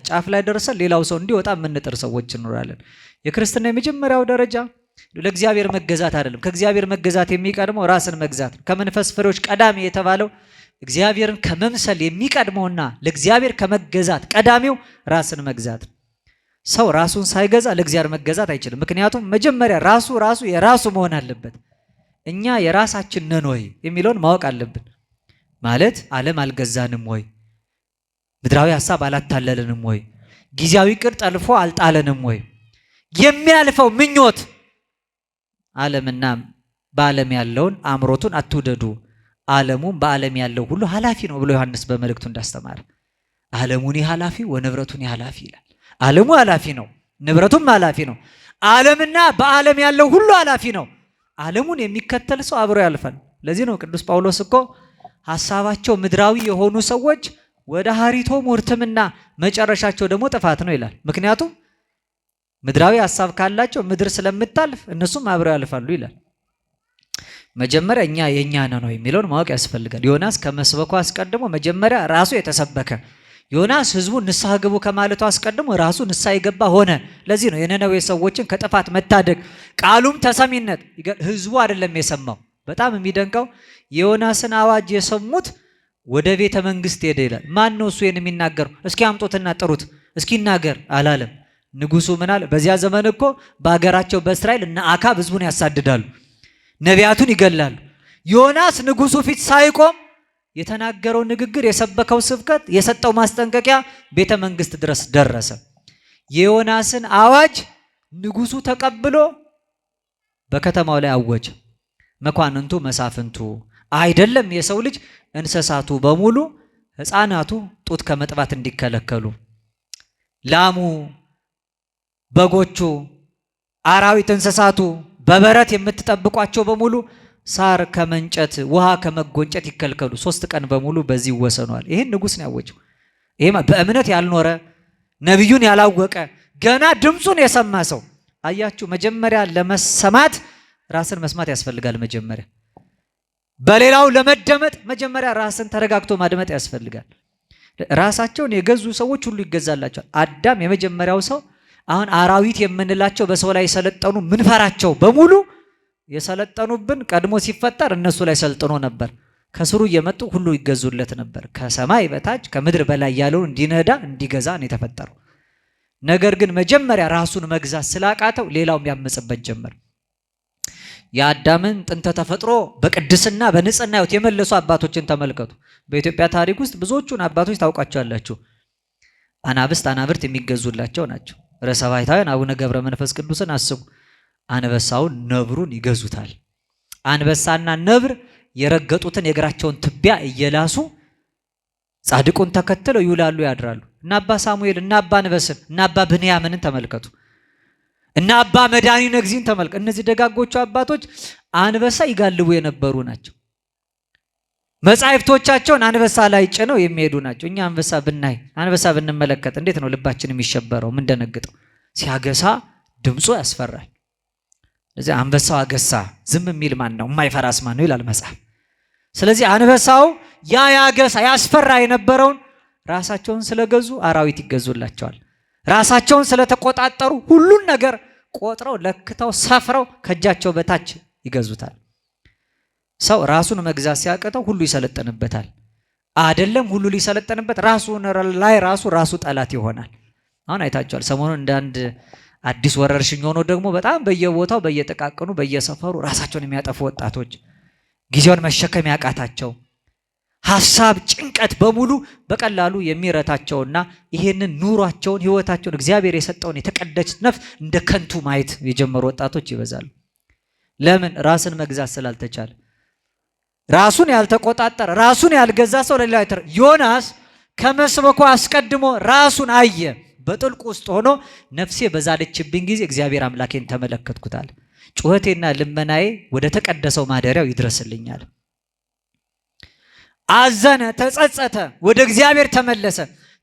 ጫፍ ላይ ደርሰን ሌላው ሰው እንዲወጣ የምንጥር ሰዎች እንኖራለን። የክርስትና የመጀመሪያው ደረጃ ለእግዚአብሔር መገዛት አይደለም። ከእግዚአብሔር መገዛት የሚቀድመው ራስን መግዛት ነው። ከመንፈስ ፍሬዎች ቀዳሚ የተባለው እግዚአብሔርን ከመምሰል የሚቀድመውና ለእግዚአብሔር ከመገዛት ቀዳሚው ራስን መግዛት ነው። ሰው ራሱን ሳይገዛ ለእግዚአብሔር መገዛት አይችልም። ምክንያቱም መጀመሪያ ራሱ የራሱ መሆን አለበት። እኛ የራሳችን ነን ወይ የሚለውን ማወቅ አለብን። ማለት ዓለም አልገዛንም ወይ? ምድራዊ ሐሳብ አላታለለንም ወይ? ጊዜያዊ ቅር ጠልፎ አልጣለንም ወይ? የሚያልፈው ምኞት ዓለምና በዓለም ያለውን አምሮቱን አትውደዱ፣ ዓለሙም በዓለም ያለው ሁሉ ኃላፊ ነው ብሎ ዮሐንስ በመልእክቱ እንዳስተማረ ዓለሙኒ ኃላፊ ወንብረቱኒ ኃላፊ ይላል። ዓለሙ ኃላፊ ነው፣ ንብረቱም ኃላፊ ነው። ዓለምና በዓለም ያለው ሁሉ ኃላፊ ነው። ዓለሙን የሚከተል ሰው አብሮ ያልፋል። ለዚህ ነው ቅዱስ ጳውሎስ እኮ ሐሳባቸው ምድራዊ የሆኑ ሰዎች ወደ ሀሪቶም ውርትምና መጨረሻቸው ደግሞ ጥፋት ነው ይላል። ምክንያቱም ምድራዊ ሐሳብ ካላቸው ምድር ስለምታልፍ እነሱም አብረው ያልፋሉ ይላል። መጀመሪያ እኛ የኛ ነው የሚለውን ማወቅ ያስፈልጋል። ዮናስ ከመስበኩ አስቀድሞ መጀመሪያ ራሱ የተሰበከ ዮናስ ህዝቡን ንስሐ ግቡ ከማለቱ አስቀድሞ ራሱ ንስሐ የገባ ሆነ። ለዚህ ነው የነነዌ ሰዎችን ከጥፋት መታደግ ቃሉም ተሰሚነት ህዝቡ አይደለም የሰማው። በጣም የሚደንቀው የዮናስን አዋጅ የሰሙት ወደ ቤተ መንግስት ሄደ ይላል። ማን ነው እሱ የሚናገረው? እስኪ አምጦትና ጥሩት እስኪ ይናገር አላለም። ንጉሱ ምን አለ? በዚያ ዘመን እኮ በአገራቸው በእስራኤል እነ አካብ ህዝቡን ያሳድዳሉ፣ ነቢያቱን ይገላሉ። ዮናስ ንጉሱ ፊት ሳይቆም የተናገረው ንግግር፣ የሰበከው ስብከት፣ የሰጠው ማስጠንቀቂያ ቤተ መንግስት ድረስ ደረሰ። የዮናስን አዋጅ ንጉሱ ተቀብሎ በከተማው ላይ አወጀ። መኳንንቱ፣ መሳፍንቱ አይደለም የሰው ልጅ እንስሳቱ በሙሉ ህፃናቱ ጡት ከመጥባት እንዲከለከሉ፣ ላሙ፣ በጎቹ፣ አራዊት እንስሳቱ በበረት የምትጠብቋቸው በሙሉ ሳር ከመንጨት ውሃ ከመጎንጨት ይከልከሉ፣ 3 ቀን በሙሉ በዚህ ይወሰኗል። ይሄን ንጉስ ነው ያወጀው። ይሄ በእምነት ያልኖረ ነብዩን ያላወቀ ገና ድምፁን የሰማ ሰው አያችሁ። መጀመሪያ ለመሰማት ራስን መስማት ያስፈልጋል። መጀመሪያ በሌላው ለመደመጥ መጀመሪያ ራስን ተረጋግቶ ማድመጥ ያስፈልጋል። ራሳቸውን የገዙ ሰዎች ሁሉ ይገዛላቸዋል። አዳም የመጀመሪያው ሰው። አሁን አራዊት የምንላቸው በሰው ላይ የሰለጠኑ ምንፈራቸው በሙሉ የሰለጠኑብን ቀድሞ ሲፈጠር እነሱ ላይ ሰልጥኖ ነበር። ከስሩ እየመጡ ሁሉ ይገዙለት ነበር። ከሰማይ በታች ከምድር በላይ ያለውን እንዲነዳ እንዲገዛ ነው የተፈጠረው። ነገር ግን መጀመሪያ ራሱን መግዛት ስላቃተው ሌላውም ያመጽበት ጀመር። የአዳምን ጥንተ ተፈጥሮ በቅድስና በንጽህና ሕይወት የመለሱ አባቶችን ተመልከቱ። በኢትዮጵያ ታሪክ ውስጥ ብዙዎቹን አባቶች ታውቃቸዋላችሁ። አናብርት የሚገዙላቸው ናቸው። ርዕሰ ባሕታውያን አቡነ ገብረ መንፈስ ቅዱስን አስቡ። አንበሳውን ነብሩን ይገዙታል። አንበሳና ነብር የረገጡትን የእግራቸውን ትቢያ እየላሱ ጻድቁን ተከትለው ይውላሉ ያድራሉ። እና አባ ሳሙኤል እና አባ አንበስን እና አባ ብንያምንን ተመልከቱ። እና አባ መድኃኒነ እግዚእን ተመልከቱ። እነዚህ ደጋጎቹ አባቶች አንበሳ ይጋልቡ የነበሩ ናቸው። መጻሕፍቶቻቸውን አንበሳ ላይ ጭነው የሚሄዱ ናቸው። እኛ አንበሳ ብንመለከት እንዴት ነው ልባችን የሚሸበረው? ምን ደነግጠው? ሲያገሳ ድምፁ ያስፈራል። ስለዚህ አንበሳው አገሳ ዝም የሚል ማን ነው? የማይፈራስ ማን ነው ይላል መጽሐፍ። ስለዚህ አንበሳው ያገሳ ያስፈራ የነበረውን ራሳቸውን ስለገዙ አራዊት ይገዙላቸዋል። ራሳቸውን ስለተቆጣጠሩ ሁሉን ነገር ቆጥረው ለክተው ሰፍረው ከእጃቸው በታች ይገዙታል። ሰው ራሱን መግዛት ሲያቅተው ሁሉ ይሰለጠንበታል። አይደለም ሁሉ ሊሰለጠንበት ራሱ ጠላት ይሆናል። አሁን አይታችኋል። ሰሞኑን እንደ አንድ አዲስ ወረርሽኝ ሆኖ ደግሞ በጣም በየቦታው በየጥቃቅኑ በየሰፈሩ ራሳቸውን የሚያጠፉ ወጣቶች፣ ጊዜውን መሸከም ያቃታቸው፣ ሐሳብ ጭንቀት በሙሉ በቀላሉ የሚረታቸውና ይሄንን ኑሯቸውን ህይወታቸውን እግዚአብሔር የሰጠውን የተቀደሰ ነፍስ እንደ ከንቱ ማየት የጀመሩ ወጣቶች ይበዛሉ። ለምን? ራስን መግዛት ስላልተቻለ። ራሱን ያልተቆጣጠረ ራሱን ያልገዛ ሰው ለሌላ አይተር። ዮናስ ከመስበኩ አስቀድሞ ራሱን አየ። በጥልቁ ውስጥ ሆኖ ነፍሴ በዛለችብኝ ጊዜ እግዚአብሔር አምላኬን ተመለከትኩታል። ጩኸቴና ልመናዬ ወደ ተቀደሰው ማደሪያው ይድረስልኛል። አዘነ፣ ተጸጸተ፣ ወደ እግዚአብሔር ተመለሰ።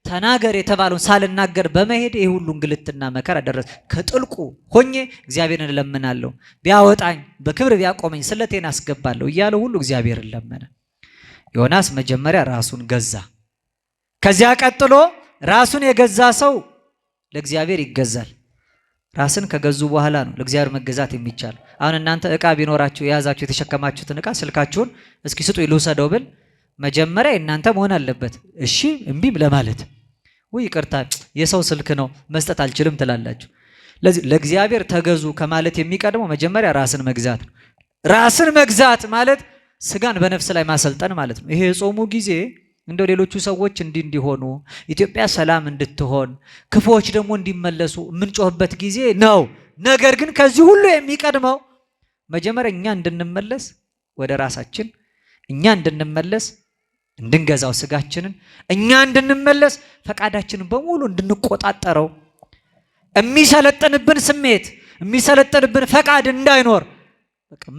ተናገር የተባለውን ሳልናገር በመሄድ ይህ ሁሉ እንግልትና መከራ ደረሰ። ከጥልቁ ሆኜ እግዚአብሔርን እለምናለሁ፣ ቢያወጣኝ በክብር ቢያቆመኝ ስለቴን አስገባለሁ እያለ ሁሉ እግዚአብሔርን ለመነ። ዮናስ መጀመሪያ ራሱን ገዛ። ከዚያ ቀጥሎ ራሱን የገዛ ሰው ለእግዚአብሔር ይገዛል። ራስን ከገዙ በኋላ ነው ለእግዚአብሔር መገዛት የሚቻል። አሁን እናንተ ዕቃ ቢኖራችሁ የያዛችሁ የተሸከማችሁትን ዕቃ ስልካችሁን እስኪ ስጡ ልውሰደው ብል መጀመሪያ እናንተ መሆን አለበት እሺ እምቢም ለማለት። ወይ ይቅርታ የሰው ስልክ ነው መስጠት አልችልም ትላላችሁ። ለዚህ ለእግዚአብሔር ተገዙ ከማለት የሚቀድመው መጀመሪያ ራስን መግዛት ነው። ራስን መግዛት ማለት ስጋን በነፍስ ላይ ማሰልጠን ማለት ነው። ይሄ የጾሙ ጊዜ እንደው ሌሎቹ ሰዎች እንዲሆኑ ኢትዮጵያ ሰላም እንድትሆን ክፉዎች ደግሞ እንዲመለሱ የምንጮህበት ጊዜ ነው። ነገር ግን ከዚህ ሁሉ የሚቀድመው መጀመሪያ እኛ እንድንመለስ ወደ ራሳችን፣ እኛ እንድንመለስ እንድንገዛው ስጋችንን፣ እኛ እንድንመለስ ፈቃዳችንን በሙሉ እንድንቆጣጠረው፣ የሚሰለጥንብን ስሜት የሚሰለጥንብን ፈቃድ እንዳይኖር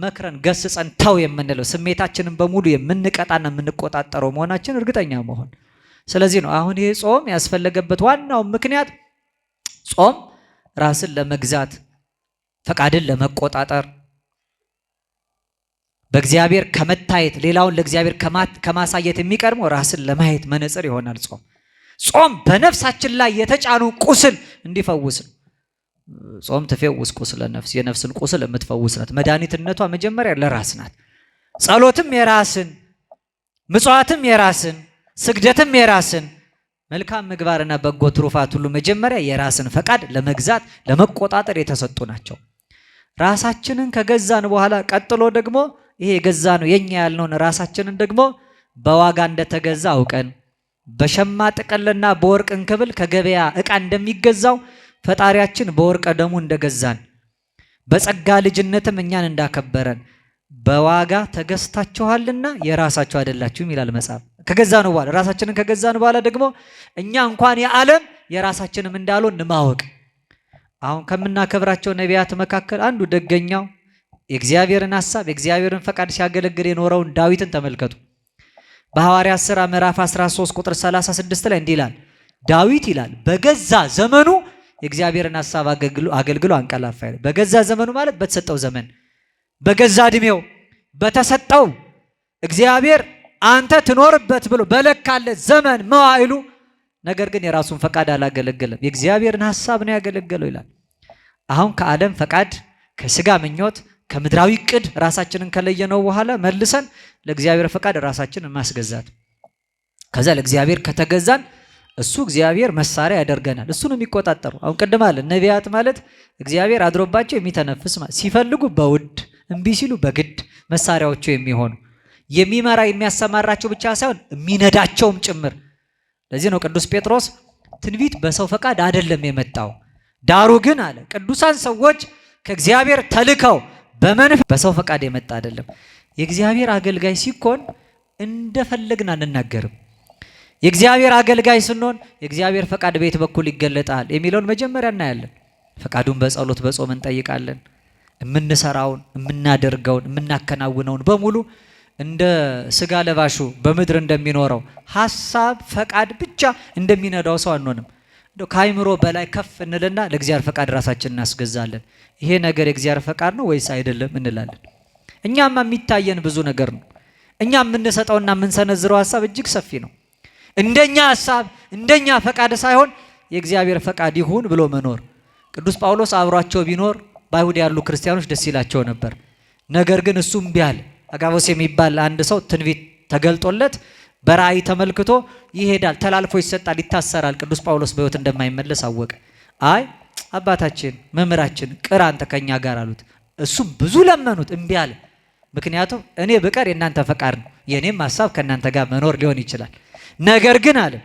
መክረን ገስጸን ተው የምንለው ስሜታችንን በሙሉ የምንቀጣና የምንቆጣጠረው መሆናችን እርግጠኛ መሆን። ስለዚህ ነው አሁን ይሄ ጾም ያስፈለገበት ዋናው ምክንያት ጾም ራስን ለመግዛት ፈቃድን ለመቆጣጠር በእግዚአብሔር ከመታየት ሌላውን ለእግዚአብሔር ከማሳየት የሚቀድመው ራስን ለማየት መነጽር ይሆናል። ጾም በነፍሳችን ላይ የተጫኑ ቁስል እንዲፈውስ ነው። ጾም ትፈውስ ቁስለ ነፍስ፣ የነፍስን ቁስል የምትፈውስ ናት። መድኃኒትነቷ መጀመሪያ ለራስ ናት። ጸሎትም የራስን፣ ምጽዋትም የራስን፣ ስግደትም የራስን፣ መልካም ምግባርና በጎ ትሩፋት ሁሉ መጀመሪያ የራስን ፈቃድ ለመግዛት ለመቆጣጠር የተሰጡ ናቸው። ራሳችንን ከገዛን በኋላ ቀጥሎ ደግሞ ይሄ የገዛ ነው የኛ ያልነውን ራሳችንን ደግሞ በዋጋ እንደተገዛ አውቀን በሸማ ጥቅልና በወርቅ እንክብል ከገበያ ዕቃ እንደሚገዛው ፈጣሪያችን በወርቀ ደሙ እንደገዛን በጸጋ ልጅነትም እኛን እንዳከበረን በዋጋ ተገዝታችኋልና የራሳችሁ አይደላችሁም ይላል መጽሐፍ። ከገዛን በኋላ ራሳችንን ከገዛን በኋላ ደግሞ እኛ እንኳን የዓለም የራሳችንም እንዳልሆን ማወቅ። አሁን ከምናከብራቸው ነቢያት መካከል አንዱ ደገኛው የእግዚአብሔርን ሐሳብ የእግዚአብሔርን ፈቃድ ሲያገለግል የኖረውን ዳዊትን ተመልከቱ። በሐዋርያት ሥራ ምዕራፍ 13 ቁጥር 36 ላይ እንዲህ ይላል፣ ዳዊት ይላል በገዛ ዘመኑ የእግዚአብሔርን ሐሳብ አገልግሎ አንቀላፋ ይላል። በገዛ ዘመኑ ማለት በተሰጠው ዘመን፣ በገዛ እድሜው በተሰጠው እግዚአብሔር አንተ ትኖርበት ብሎ በለካለት ዘመን መዋዕሉ፣ ነገር ግን የራሱን ፈቃድ አላገለገለም፣ የእግዚአብሔርን ሐሳብ ነው ያገለገለው ይላል። አሁን ከዓለም ፈቃድ ከስጋ ምኞት ከምድራዊ ዕቅድ ራሳችንን ከለየነው በኋላ መልሰን ለእግዚአብሔር ፈቃድ ራሳችንን ማስገዛት። ከዛ ለእግዚአብሔር ከተገዛን እሱ እግዚአብሔር መሳሪያ ያደርገናል። እሱ ነው የሚቆጣጠሩ። አሁን ቅድም አለ ነቢያት ማለት እግዚአብሔር አድሮባቸው የሚተነፍስ ማለት ሲፈልጉ በውድ እምቢ ሲሉ በግድ መሳሪያዎቹ የሚሆኑ የሚመራ የሚያሰማራቸው ብቻ ሳይሆን የሚነዳቸውም ጭምር። ለዚህ ነው ቅዱስ ጴጥሮስ ትንቢት በሰው ፈቃድ አይደለም የመጣው፣ ዳሩ ግን አለ ቅዱሳን ሰዎች ከእግዚአብሔር ተልከው በመንፈስ በሰው ፈቃድ የመጣ አይደለም። የእግዚአብሔር አገልጋይ ሲኮን እንደፈለግን አንናገርም። የእግዚአብሔር አገልጋይ ስንሆን የእግዚአብሔር ፈቃድ በየት በኩል ይገለጣል የሚለውን መጀመሪያ እናያለን። ፈቃዱን በጸሎት በጾም እንጠይቃለን። የምንሰራውን የምናደርገውን የምናከናውነውን በሙሉ እንደ ስጋ ለባሹ በምድር እንደሚኖረው ሐሳብ ፈቃድ ብቻ እንደሚነዳው ሰው አንሆንም። እንደው ከአይምሮ በላይ ከፍ እንልና ለእግዚአብሔር ፈቃድ ራሳችንን እናስገዛለን። ይሄ ነገር የእግዚአብሔር ፈቃድ ነው ወይስ አይደለም እንላለን። እኛማ የሚታየን ብዙ ነገር ነው። እኛ የምንሰጠውና የምንሰነዝረው ሐሳብ እጅግ ሰፊ ነው። እንደኛ ሐሳብ እንደኛ ፈቃድ ሳይሆን የእግዚአብሔር ፈቃድ ይሁን ብሎ መኖር። ቅዱስ ጳውሎስ አብሯቸው ቢኖር በአይሁድ ያሉ ክርስቲያኖች ደስ ይላቸው ነበር። ነገር ግን እሱ እምቢ አለ። አጋቦስ የሚባል አንድ ሰው ትንቢት ተገልጦለት በራእይ ተመልክቶ ይሄዳል፣ ተላልፎ ይሰጣል፣ ይታሰራል። ቅዱስ ጳውሎስ በሕይወት እንደማይመለስ አወቀ። አይ አባታችን መምህራችን ቅር አንተ ከኛ ጋር አሉት። እሱም ብዙ ለመኑት፣ እምቢ አለ። ምክንያቱም እኔ ብቀር የእናንተ ፈቃድ ነው፣ የእኔም ሐሳብ ከእናንተ ጋር መኖር ሊሆን ይችላል። ነገር ግን አለ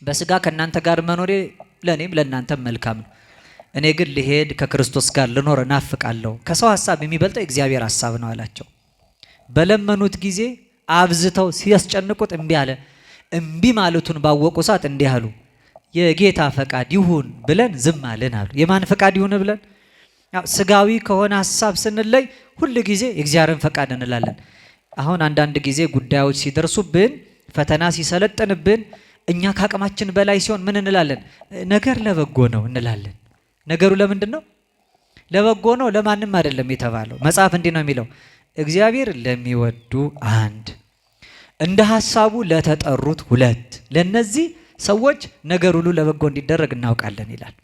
በስጋ ከእናንተ ጋር መኖሬ ለእኔም ለእናንተም መልካም ነው። እኔ ግን ልሄድ ከክርስቶስ ጋር ልኖር እናፍቃለሁ። ከሰው ሐሳብ የሚበልጠው የእግዚአብሔር ሐሳብ ነው አላቸው። በለመኑት ጊዜ አብዝተው ሲያስጨንቁት እምቢ አለ። እምቢ ማለቱን ባወቁ ሰዓት እንዲህ አሉ፣ የጌታ ፈቃድ ይሁን ብለን ዝም አልን አሉ። የማን ፈቃድ ይሁን ብለን? ስጋዊ ከሆነ ሐሳብ ስንለይ ሁል ጊዜ የእግዚአብሔርን ፈቃድ እንላለን። አሁን አንዳንድ ጊዜ ጉዳዮች ሲደርሱብን ፈተና ሲሰለጥንብን እኛ ከአቅማችን በላይ ሲሆን ምን እንላለን? ነገር ለበጎ ነው እንላለን። ነገሩ ለምንድን ነው? ለበጎ ነው፣ ለማንም አይደለም የተባለው። መጽሐፍ እንዲህ ነው የሚለው፣ እግዚአብሔር ለሚወዱ አንድ፣ እንደ ሐሳቡ ለተጠሩት ሁለት፣ ለነዚህ ሰዎች ነገር ሁሉ ለበጎ እንዲደረግ እናውቃለን ይላል።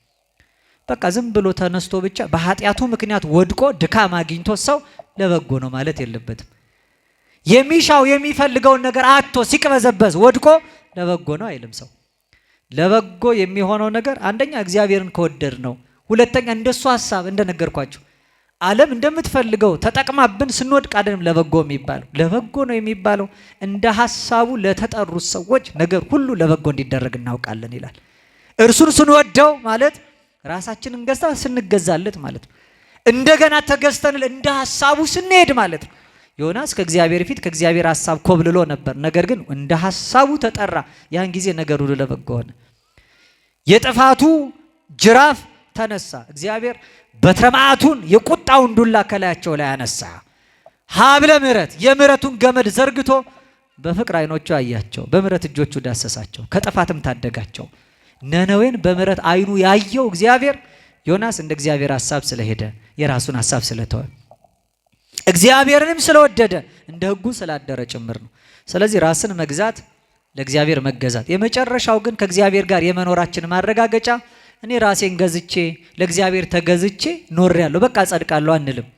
በቃ ዝም ብሎ ተነስቶ ብቻ በኃጢአቱ ምክንያት ወድቆ ድካም አግኝቶ ሰው ለበጎ ነው ማለት የለበትም። የሚሻው የሚፈልገውን ነገር አጥቶ ሲቅበዘበዝ ወድቆ ለበጎ ነው አይልም ሰው። ለበጎ የሚሆነው ነገር አንደኛ እግዚአብሔርን ከወደድ ነው። ሁለተኛ እንደሱ ሐሳብ እንደነገርኳችሁ ዓለም እንደምትፈልገው ተጠቅማብን ስንወድቅ አይደለም ለበጎ የሚባለው። ለበጎ ነው የሚባለው እንደ ሐሳቡ ለተጠሩት ሰዎች ነገር ሁሉ ለበጎ እንዲደረግ እናውቃለን ይላል። እርሱን ስንወደው ማለት ራሳችንን ገዝታ ስንገዛለት ማለት ነው። እንደገና ተገዝተን እንደ ሐሳቡ ስንሄድ ማለት ነው። ዮናስ ከእግዚአብሔር ፊት ከእግዚአብሔር ሐሳብ ኮብልሎ ነበር። ነገር ግን እንደ ሐሳቡ ተጠራ። ያን ጊዜ ነገር ሁሉ ለበጎ ሆነ። የጥፋቱ ጅራፍ ተነሳ። እግዚአብሔር በትረ መዓቱን የቁጣውን ዱላ ከላያቸው ላይ አነሳ። ሀብለ ምሕረት የምሕረቱን ገመድ ዘርግቶ በፍቅር ዓይኖቹ አያቸው፣ በምሕረት እጆቹ ዳሰሳቸው፣ ከጥፋትም ታደጋቸው። ነነዌን በምሕረት ዓይኑ ያየው እግዚአብሔር ዮናስ እንደ እግዚአብሔር ሐሳብ ስለሄደ የራሱን ሐሳብ ስለተወ እግዚአብሔርንም ስለወደደ እንደ ሕጉ ስላደረ ጭምር ነው። ስለዚህ ራስን መግዛት ለእግዚአብሔር መገዛት። የመጨረሻው ግን ከእግዚአብሔር ጋር የመኖራችን ማረጋገጫ እኔ ራሴን ገዝቼ ለእግዚአብሔር ተገዝቼ ኖሬያለሁ በቃ ጸድቃለሁ አንልም።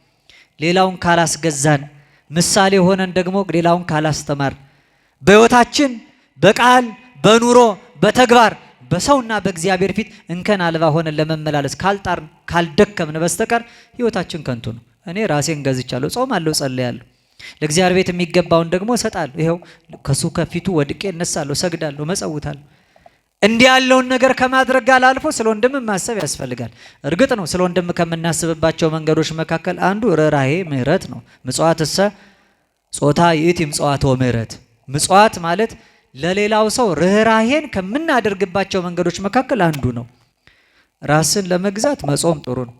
ሌላውን ካላስገዛን፣ ምሳሌ ሆነን ደግሞ ሌላውን ካላስተማር፣ በሕይወታችን በቃል በኑሮ በተግባር በሰውና በእግዚአብሔር ፊት እንከን አልባ ሆነን ለመመላለስ ካልጣርን ካልደከምን በስተቀር ሕይወታችን ከንቱ ነው። እኔ ራሴን ገዝቻለሁ፣ ጾማለሁ፣ ጸልያለሁ፣ ለእግዚአብሔር ቤት የሚገባውን ደግሞ እሰጣለሁ። ይኸው ከሱ ከፊቱ ወድቄ እነሳለሁ፣ ሰግዳለሁ፣ መጸውታለሁ። እንዲህ ያለውን ነገር ከማድረግ ጋር አልፎ ስለ ወንድም ማሰብ ያስፈልጋል። እርግጥ ነው ስለ ወንድም ከምናስብባቸው መንገዶች መካከል አንዱ ርኅራኄ ምሕረት ነው። ምጽዋትሰ ጾታ ይእቲ ምጽዋቶ ምሕረት። ምጽዋት ማለት ለሌላው ሰው ርኅራኄን ከምናደርግባቸው መንገዶች መካከል አንዱ ነው። ራስን ለመግዛት መጾም ጥሩ ነው።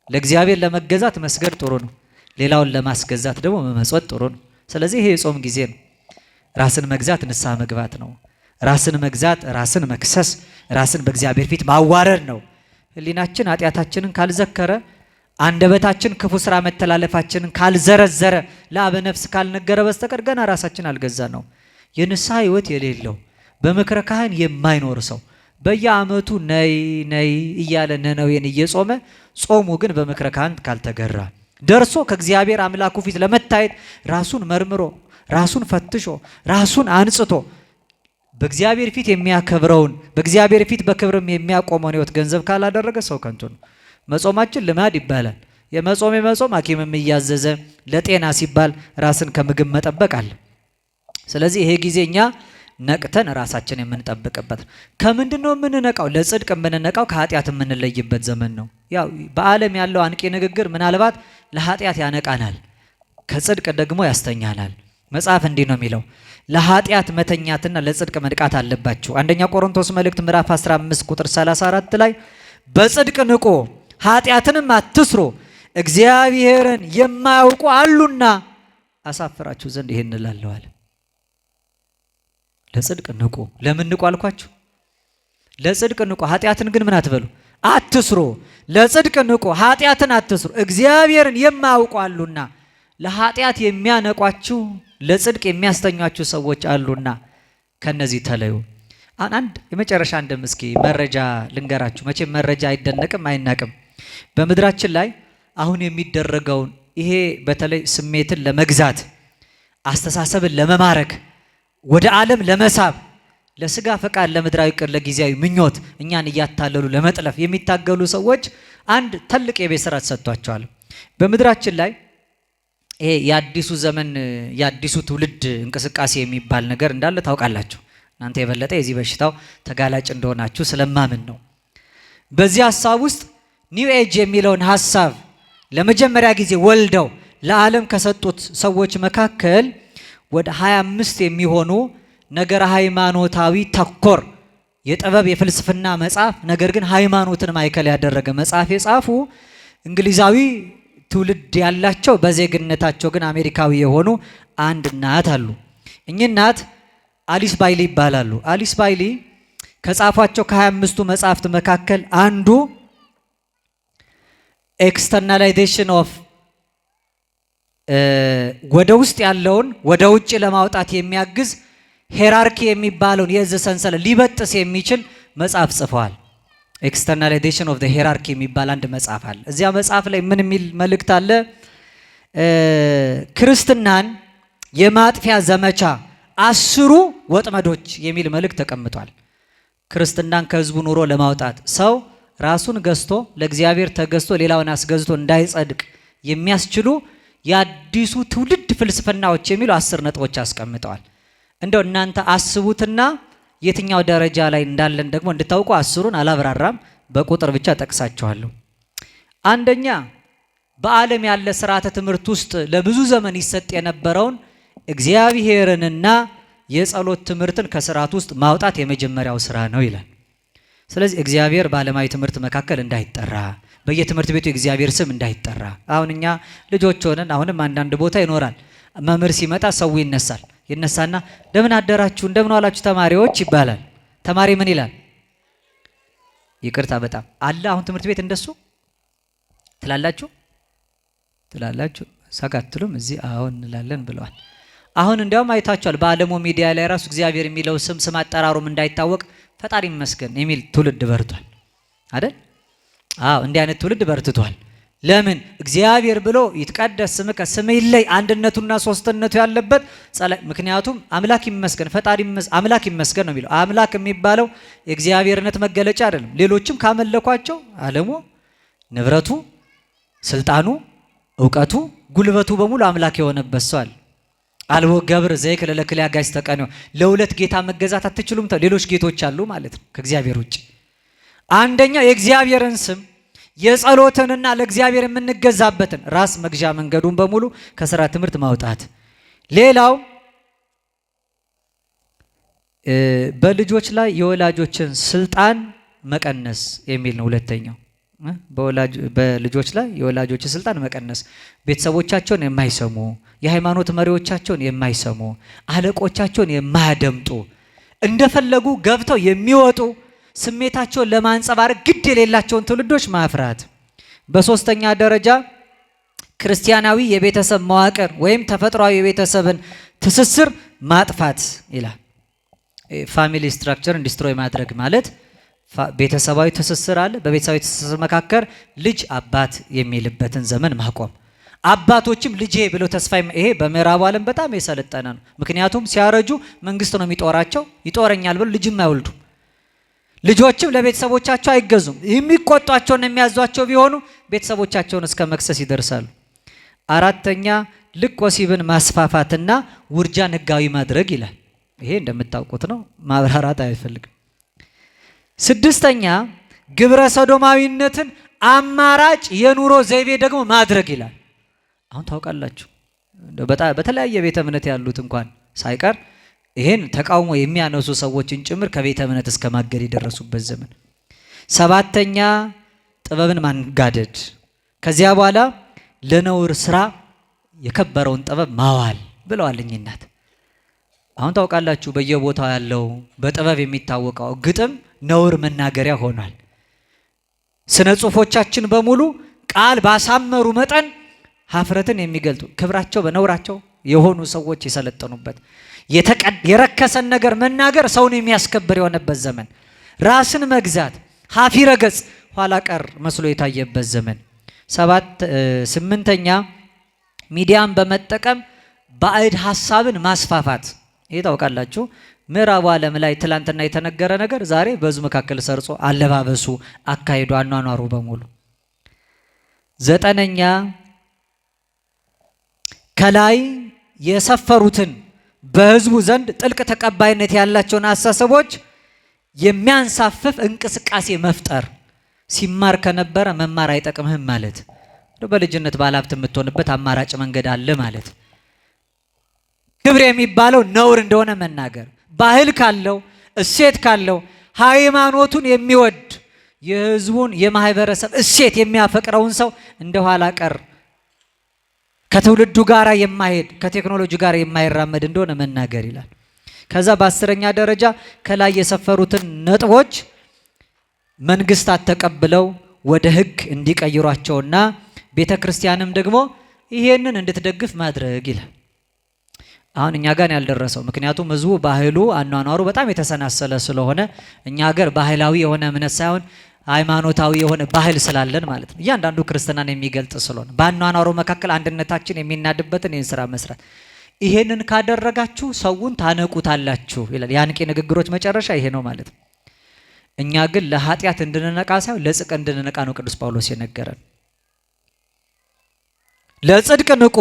ለእግዚአብሔር ለመገዛት መስገድ ጥሩ ነው። ሌላውን ለማስገዛት ደግሞ መመጽወት ጥሩ ነው። ስለዚህ ይሄ የጾም ጊዜ ነው። ራስን መግዛት ንስሐ መግባት ነው። ራስን መግዛት ራስን መክሰስ፣ ራስን በእግዚአብሔር ፊት ማዋረድ ነው። ሕሊናችን ኃጢአታችንን ካልዘከረ፣ አንደበታችን ክፉ ስራ መተላለፋችንን ካልዘረዘረ፣ ለአበ ነፍስ ካልነገረ በስተቀር ገና ራሳችን አልገዛ ነው። የንስሐ ሕይወት የሌለው በምክረ ካህን የማይኖር ሰው በየዓመቱ ነይ ነይ እያለ ነነዌን እየጾመ ጾሙ ግን በምክረ ካህን ካልተገራ ደርሶ ከእግዚአብሔር አምላኩ ፊት ለመታየት ራሱን መርምሮ ራሱን ፈትሾ ራሱን አንጽቶ በእግዚአብሔር ፊት የሚያከብረውን በእግዚአብሔር ፊት በክብርም የሚያቆመውን ሕይወት ገንዘብ ካላደረገ ሰው ከንቱ ነው። መጾማችን ልማድ ይባላል። የመጾም ሐኪምም እያዘዘ ለጤና ሲባል ራስን ከምግብ መጠበቅ አለ። ስለዚህ ይሄ ጊዜ እኛ ነቅተን ራሳችን የምንጠብቅበት ከምንድነው የምንነቃው? ለጽድቅ የምንነቃው ከኃጢአት የምንለይበት ዘመን ነው። ያው በዓለም ያለው አንቂ ንግግር ምናልባት ለኃጢአት ያነቃናል፣ ከጽድቅ ደግሞ ያስተኛናል። መጽሐፍ እንዲህ ነው የሚለው፣ ለኃጢአት መተኛትና ለጽድቅ መንቃት አለባችሁ። አንደኛ ቆሮንቶስ መልእክት ምዕራፍ 15 ቁጥር 34 ላይ በጽድቅ ንቁ፣ ኃጢአትንም አትስሩ፣ እግዚአብሔርን የማያውቁ አሉና አሳፍራችሁ ዘንድ ይሄን እላለዋል። ለጽድቅ ንቁ። ለምን ንቁ አልኳችሁ? ለጽድቅ ንቁ። ኃጢአትን ግን ምን አትበሉ? አትስሩ። ለጽድቅ ንቁ፣ ኃጢአትን አትስሩ፣ እግዚአብሔርን የማያውቁ አሉና። ለኃጢአት የሚያነቋችሁ ለጽድቅ የሚያስተኟችሁ ሰዎች አሉና ከነዚህ ተለዩ። አንድ የመጨረሻ እስኪ መረጃ ልንገራችሁ። መቼም መረጃ አይደነቅም አይናቅም። በምድራችን ላይ አሁን የሚደረገውን ይሄ በተለይ ስሜትን ለመግዛት አስተሳሰብን ለመማረክ ወደ ዓለም ለመሳብ ለስጋ ፈቃድ ለምድራዊ ቅር ለጊዜያዊ ምኞት እኛን እያታለሉ ለመጥለፍ የሚታገሉ ሰዎች አንድ ትልቅ የቤት ስራ ተሰጥቷቸዋል። በምድራችን ላይ ይሄ የአዲሱ ዘመን የአዲሱ ትውልድ እንቅስቃሴ የሚባል ነገር እንዳለ ታውቃላችሁ። እናንተ የበለጠ የዚህ በሽታው ተጋላጭ እንደሆናችሁ ስለማምን ነው። በዚህ ሐሳብ ውስጥ ኒው ኤጅ የሚለውን ሐሳብ ለመጀመሪያ ጊዜ ወልደው ለዓለም ከሰጡት ሰዎች መካከል ወደ 25 የሚሆኑ ነገረ ሃይማኖታዊ ተኮር የጥበብ የፍልስፍና መጽሐፍ ነገር ግን ሃይማኖትን ማዕከል ያደረገ መጽሐፍ የጻፉ እንግሊዛዊ ትውልድ ያላቸው በዜግነታቸው ግን አሜሪካዊ የሆኑ አንድ እናት አሉ። እኚህ እናት አሊስ ባይሊ ይባላሉ። አሊስ ባይሊ ከጻፏቸው ከ25ቱ መጽሐፍት መካከል አንዱ ኤክስተርናላይዜሽን ኦፍ ወደ ውስጥ ያለውን ወደ ውጭ ለማውጣት የሚያግዝ ሄራርኪ የሚባለውን የእዝ ሰንሰለት ሊበጥስ የሚችል መጽሐፍ ጽፈዋል። ኤክስተርናላይዜሽን ኦፍ ዘ ሄራርኪ የሚባል አንድ መጽሐፍ አለ። እዚያ መጽሐፍ ላይ ምን የሚል መልእክት አለ? ክርስትናን የማጥፊያ ዘመቻ 10 ወጥመዶች የሚል መልእክት ተቀምጧል። ክርስትናን ከህዝቡ ኑሮ ለማውጣት ሰው ራሱን ገዝቶ ለእግዚአብሔር ተገዝቶ ሌላውን አስገዝቶ እንዳይጸድቅ የሚያስችሉ የአዲሱ ትውልድ ፍልስፍናዎች የሚሉ 10 ነጥቦች አስቀምጠዋል። እንደው እናንተ አስቡትና የትኛው ደረጃ ላይ እንዳለን ደግሞ እንድታውቁ 10ን አላብራራም፣ በቁጥር ብቻ ጠቅሳቸዋለሁ። አንደኛ በዓለም ያለ ስርዓተ ትምህርት ውስጥ ለብዙ ዘመን ይሰጥ የነበረውን እግዚአብሔርንና የጸሎት ትምህርትን ከስርዓት ውስጥ ማውጣት የመጀመሪያው ስራ ነው ይላል። ስለዚህ እግዚአብሔር በዓለማዊ ትምህርት መካከል እንዳይጠራ፣ በየትምህርት ቤቱ የእግዚአብሔር ስም እንዳይጠራ። አሁን እኛ ልጆች ሆነን አሁንም አንዳንድ ቦታ ይኖራል። መምህር ሲመጣ ሰው ይነሳና እንደምን አደራችሁ እንደምን ዋላችሁ ተማሪዎች ይባላል። ተማሪ ምን ይላል? ይቅርታ በጣም አለ። አሁን ትምህርት ቤት እንደሱ ትላላችሁ ሳቃትሉም እዚህ አሁን እንላለን ብለዋል። አሁን እንዲያውም አይታችኋል በዓለሙ ሚዲያ ላይ ራሱ እግዚአብሔር የሚለው ስም አጠራሩም እንዳይታወቅ ፈጣሪ ይመስገን የሚል ትውልድ በርቷል አይደል? አዎ እንዲህ አይነት ትውልድ በርትቷል። ለምን? እግዚአብሔር ብሎ ይትቀደስ ስምከ ስምህ ይለይ አንድነቱና ሶስትነቱ ያለበት ምክንያቱም አምላክ ይመስገን ፈጣሪ አምላክ ይመስገን ነው የሚለው። አምላክ የሚባለው የእግዚአብሔርነት መገለጫ አይደለም። ሌሎችም ካመለኳቸው ዓለሙ፣ ንብረቱ፣ ስልጣኑ፣ ዕውቀቱ፣ ጉልበቱ በሙሉ አምላክ የሆነበት ሰው አለ። አልቦ ገብር ዘይክል ለክልያ ጋይስ ተቀነው ለሁለት ጌታ መገዛት አትችሉም። ሌሎች ጌቶች አሉ ማለት ነው ከእግዚአብሔር ውጭ። አንደኛ የእግዚአብሔርን ስም የጸሎትንና ለእግዚአብሔር የምንገዛበትን ራስ መግዣ መንገዱን በሙሉ ከሥራ ትምህርት ማውጣት። ሌላው በልጆች ላይ የወላጆችን ስልጣን መቀነስ የሚል ነው። ሁለተኛው በልጆች ላይ የወላጆችን ስልጣን መቀነስ፣ ቤተሰቦቻቸውን የማይሰሙ የሃይማኖት መሪዎቻቸውን የማይሰሙ አለቆቻቸውን የማያደምጡ እንደፈለጉ ገብተው የሚወጡ ስሜታቸውን ለማንጸባረቅ ግድ የሌላቸውን ትውልዶች ማፍራት። በሶስተኛ ደረጃ ክርስቲያናዊ የቤተሰብ መዋቅር ወይም ተፈጥሯዊ የቤተሰብን ትስስር ማጥፋት ይላል። ፋሚሊ ስትራክቸርን ዲስትሮይ ማድረግ ማለት ቤተሰባዊ ትስስር አለ። በቤተሰባዊ ትስስር መካከል ልጅ አባት የሚልበትን ዘመን ማቆም። አባቶችም ልጄ ብለው ተስፋ ይሄ በምዕራቡ ዓለም በጣም የሰለጠነ ነው። ምክንያቱም ሲያረጁ መንግስት ነው የሚጦራቸው። ይጦረኛል ብለው ልጅም አይወልዱ። ልጆችም ለቤተሰቦቻቸው አይገዙም። የሚቆጧቸውና የሚያዟቸው ቢሆኑ ቤተሰቦቻቸውን እስከ መክሰስ ይደርሳሉ። አራተኛ ልቅ ወሲብን ማስፋፋትና ውርጃን ህጋዊ ማድረግ ይላል። ይሄ እንደምታውቁት ነው፣ ማብራራት አይፈልግም። ስድስተኛ ግብረ ሰዶማዊነትን አማራጭ የኑሮ ዘይቤ ደግሞ ማድረግ ይላል። አሁን ታውቃላችሁ በተለያየ ቤተ እምነት ያሉት እንኳን ሳይቀር ይሄን ተቃውሞ የሚያነሱ ሰዎችን ጭምር ከቤተ እምነት እስከ ማገድ የደረሱበት ዘመን። ሰባተኛ ጥበብን ማንጋደድ፣ ከዚያ በኋላ ለነውር ስራ የከበረውን ጥበብ ማዋል ብለዋል እኚህ እናት። አሁን ታውቃላችሁ በየቦታው ያለው በጥበብ የሚታወቀው ግጥም ነውር መናገሪያ ሆኗል። ስነ ጽሁፎቻችን በሙሉ ቃል ባሳመሩ መጠን ሀፍረትን የሚገልጡ ክብራቸው በነውራቸው የሆኑ ሰዎች የሰለጠኑበት የረከሰን ነገር መናገር ሰውን የሚያስከብር የሆነበት ዘመን፣ ራስን መግዛት ሀፊረ ገጽ ኋላ ቀር መስሎ የታየበት ዘመን። ስምንተኛ ሚዲያን በመጠቀም ባዕድ ሀሳብን ማስፋፋት። ይህ ታውቃላችሁ ምዕራቡ ዓለም ላይ ትላንትና የተነገረ ነገር ዛሬ በዙ መካከል ሰርጾ አለባበሱ፣ አካሄዱ፣ አኗኗሩ በሙሉ። ዘጠነኛ ከላይ የሰፈሩትን በህዝቡ ዘንድ ጥልቅ ተቀባይነት ያላቸውን አስተሳሰቦች የሚያንሳፍፍ እንቅስቃሴ መፍጠር። ሲማር ከነበረ መማር አይጠቅምህም ማለት በልጅነት ባለሀብት የምትሆንበት አማራጭ መንገድ አለ ማለት። ክብር የሚባለው ነውር እንደሆነ መናገር። ባህል ካለው እሴት ካለው ሃይማኖቱን የሚወድ የህዝቡን የማህበረሰብ እሴት የሚያፈቅረውን ሰው እንደ ኋላ ቀር ከትውልዱ ጋር የማይሄድ ከቴክኖሎጂ ጋር የማይራመድ እንደሆነ መናገር ይላል። ከዛ በአስረኛ ደረጃ ከላይ የሰፈሩትን ነጥቦች መንግስታት ተቀብለው ወደ ህግ እንዲቀይሯቸውና ቤተ ክርስቲያንም ደግሞ ይሄንን እንድትደግፍ ማድረግ ይላል። አሁን እኛ ጋር ያልደረሰው ምክንያቱም ህዝቡ ባህሉ አኗኗሩ በጣም የተሰናሰለ ስለሆነ እኛ ሀገር ባህላዊ የሆነ እምነት ሳይሆን ሃይማኖታዊ የሆነ ባህል ስላለን ማለት ነው። እያንዳንዱ ክርስትናን የሚገልጥ ስለሆነ በአኗኗሩ መካከል አንድነታችን የሚናድበትን ይህን ስራ መስራት። ይሄንን ካደረጋችሁ ሰውን ታነቁታላችሁ ይላል። የአንቂ ንግግሮች መጨረሻ ይሄ ነው ማለት ነው። እኛ ግን ለኃጢአት እንድንነቃ ሳይሆን ለጽድቅ እንድንነቃ ነው ቅዱስ ጳውሎስ የነገረን። ለጽድቅ ንቁ፣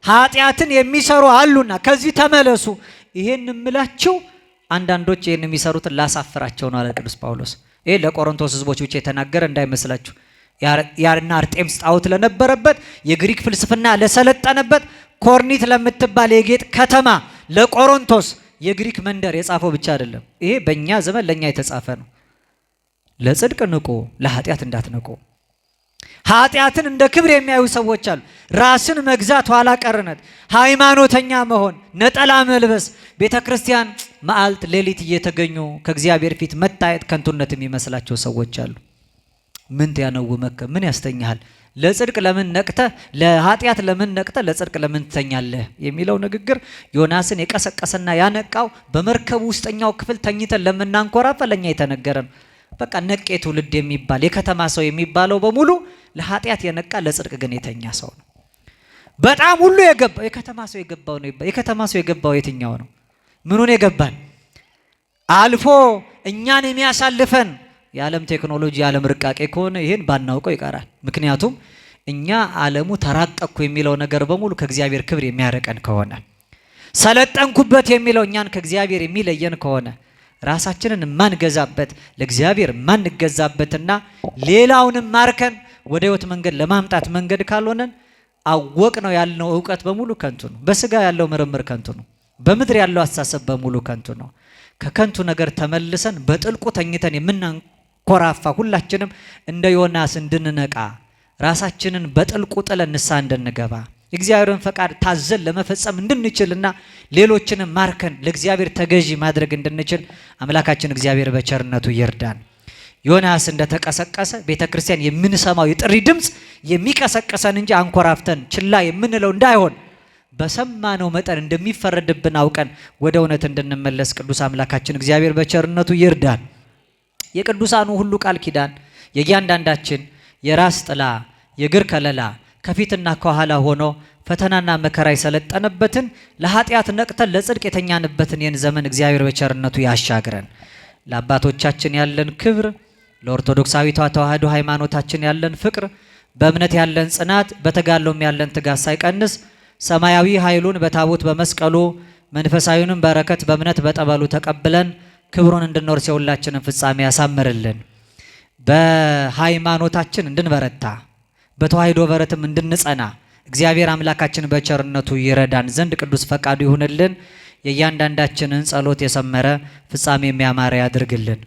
ኃጢአትን የሚሰሩ አሉና ከዚህ ተመለሱ። ይሄን እምላችሁ አንዳንዶች ይሄን የሚሰሩትን ላሳፍራቸው ነው አለ ቅዱስ ጳውሎስ። ይሄ ለቆሮንቶስ ህዝቦች ብቻ የተናገረ እንዳይመስላችሁ። ያርና አርጤምስ ጣዖት ለነበረበት የግሪክ ፍልስፍና ለሰለጠነበት ኮርኒት ለምትባል የጌጥ ከተማ ለቆሮንቶስ የግሪክ መንደር የጻፈው ብቻ አይደለም። ይሄ በእኛ ዘመን ለእኛ የተጻፈ ነው። ለጽድቅ ንቁ፣ ለኃጢአት እንዳትነቁ። ኃጢአትን እንደ ክብር የሚያዩ ሰዎች አሉ። ራስን መግዛት፣ ኋላ ቀርነት፣ ሃይማኖተኛ መሆን፣ ነጠላ መልበስ፣ ቤተ ክርስቲያን መዓልት ሌሊት እየተገኙ ከእግዚአብሔር ፊት መታየት ከንቱነት የሚመስላቸው ሰዎች አሉ። ምን ያነውመከ ምን ያስተኛሃል? ለጽድቅ ለምን ነቅተህ ለኃጢአት ለምን ነቅተህ ለጽድቅ ለምን ትተኛለህ የሚለው ንግግር ዮናስን የቀሰቀሰና ያነቃው በመርከቡ ውስጠኛው ክፍል ተኝተን ለምናንኮራፋ ለኛ የተነገረን። በቃ ነቄ ትውልድ የሚባል የከተማ ሰው የሚባለው በሙሉ ለኃጢአት የነቃ ለጽድቅ ግን የተኛ ሰው ነው። በጣም ሁሉ የገባው የከተማ ሰው የገባው ነው። የከተማ ሰው የገባው የትኛው ነው? ምኑን የገባን? አልፎ እኛን የሚያሳልፈን የዓለም ቴክኖሎጂ የዓለም ርቃቄ ከሆነ ይሄን ባናውቀው ይቀራል። ምክንያቱም እኛ ዓለሙ ተራቀቅኩ የሚለው ነገር በሙሉ ከእግዚአብሔር ክብር የሚያረቀን ከሆነ፣ ሰለጠንኩበት የሚለው እኛን ከእግዚአብሔር የሚለየን ከሆነ፣ ራሳችንን ማንገዛበት ለእግዚአብሔር ማንገዛበትና ሌላውንም ማርከን ወደ ህይወት መንገድ ለማምጣት መንገድ ካልሆነን አወቅ ነው ያልነው እውቀት በሙሉ ከንቱ ነው። በስጋ ያለው ምርምር ከንቱ ነው። በምድር ያለው አስተሳሰብ በሙሉ ከንቱ ነው። ከከንቱ ነገር ተመልሰን በጥልቁ ተኝተን የምናንኮራፋ ሁላችንም እንደ ዮናስ እንድንነቃ ራሳችንን በጥልቁ ጥለን ንስሐ እንድንገባ የእግዚአብሔርን ፈቃድ ታዘን ለመፈጸም እንድንችልና ሌሎችንም ማርከን ለእግዚአብሔር ተገዢ ማድረግ እንድንችል አምላካችን እግዚአብሔር በቸርነቱ ይርዳን። ዮናስ እንደተቀሰቀሰ ቤተክርስቲያን የምንሰማው የጥሪ ድምፅ የሚቀሰቀሰን እንጂ አንኮራፍተን ችላ የምንለው እንዳይሆን በሰማነው መጠን እንደሚፈረድብን አውቀን ወደ እውነት እንድንመለስ ቅዱስ አምላካችን እግዚአብሔር በቸርነቱ ይርዳን። የቅዱሳኑ ሁሉ ቃል ኪዳን የእያንዳንዳችን የራስ ጥላ የእግር ከለላ ከፊትና ከኋላ ሆኖ ፈተናና መከራ የሰለጠነበትን ለኃጢአት ነቅተን ለጽድቅ የተኛንበትን ይህን ዘመን እግዚአብሔር በቸርነቱ ያሻግረን። ለአባቶቻችን ያለን ክብር፣ ለኦርቶዶክሳዊቷ ተዋሕዶ ሃይማኖታችን ያለን ፍቅር፣ በእምነት ያለን ጽናት፣ በተጋድሎም ያለን ትጋት ሳይቀንስ ሰማያዊ ኃይሉን በታቦት በመስቀሉ መንፈሳዊውንም በረከት በእምነት በጠበሉ ተቀብለን ክብሩን እንድንወርስ የሁላችንን ፍጻሜ ያሳምርልን። በሃይማኖታችን እንድንበረታ በተዋሕዶ በረትም እንድንጸና እግዚአብሔር አምላካችን በቸርነቱ ይረዳን ዘንድ ቅዱስ ፈቃዱ ይሁንልን። የእያንዳንዳችንን ጸሎት የሰመረ ፍጻሜ የሚያማረ ያድርግልን።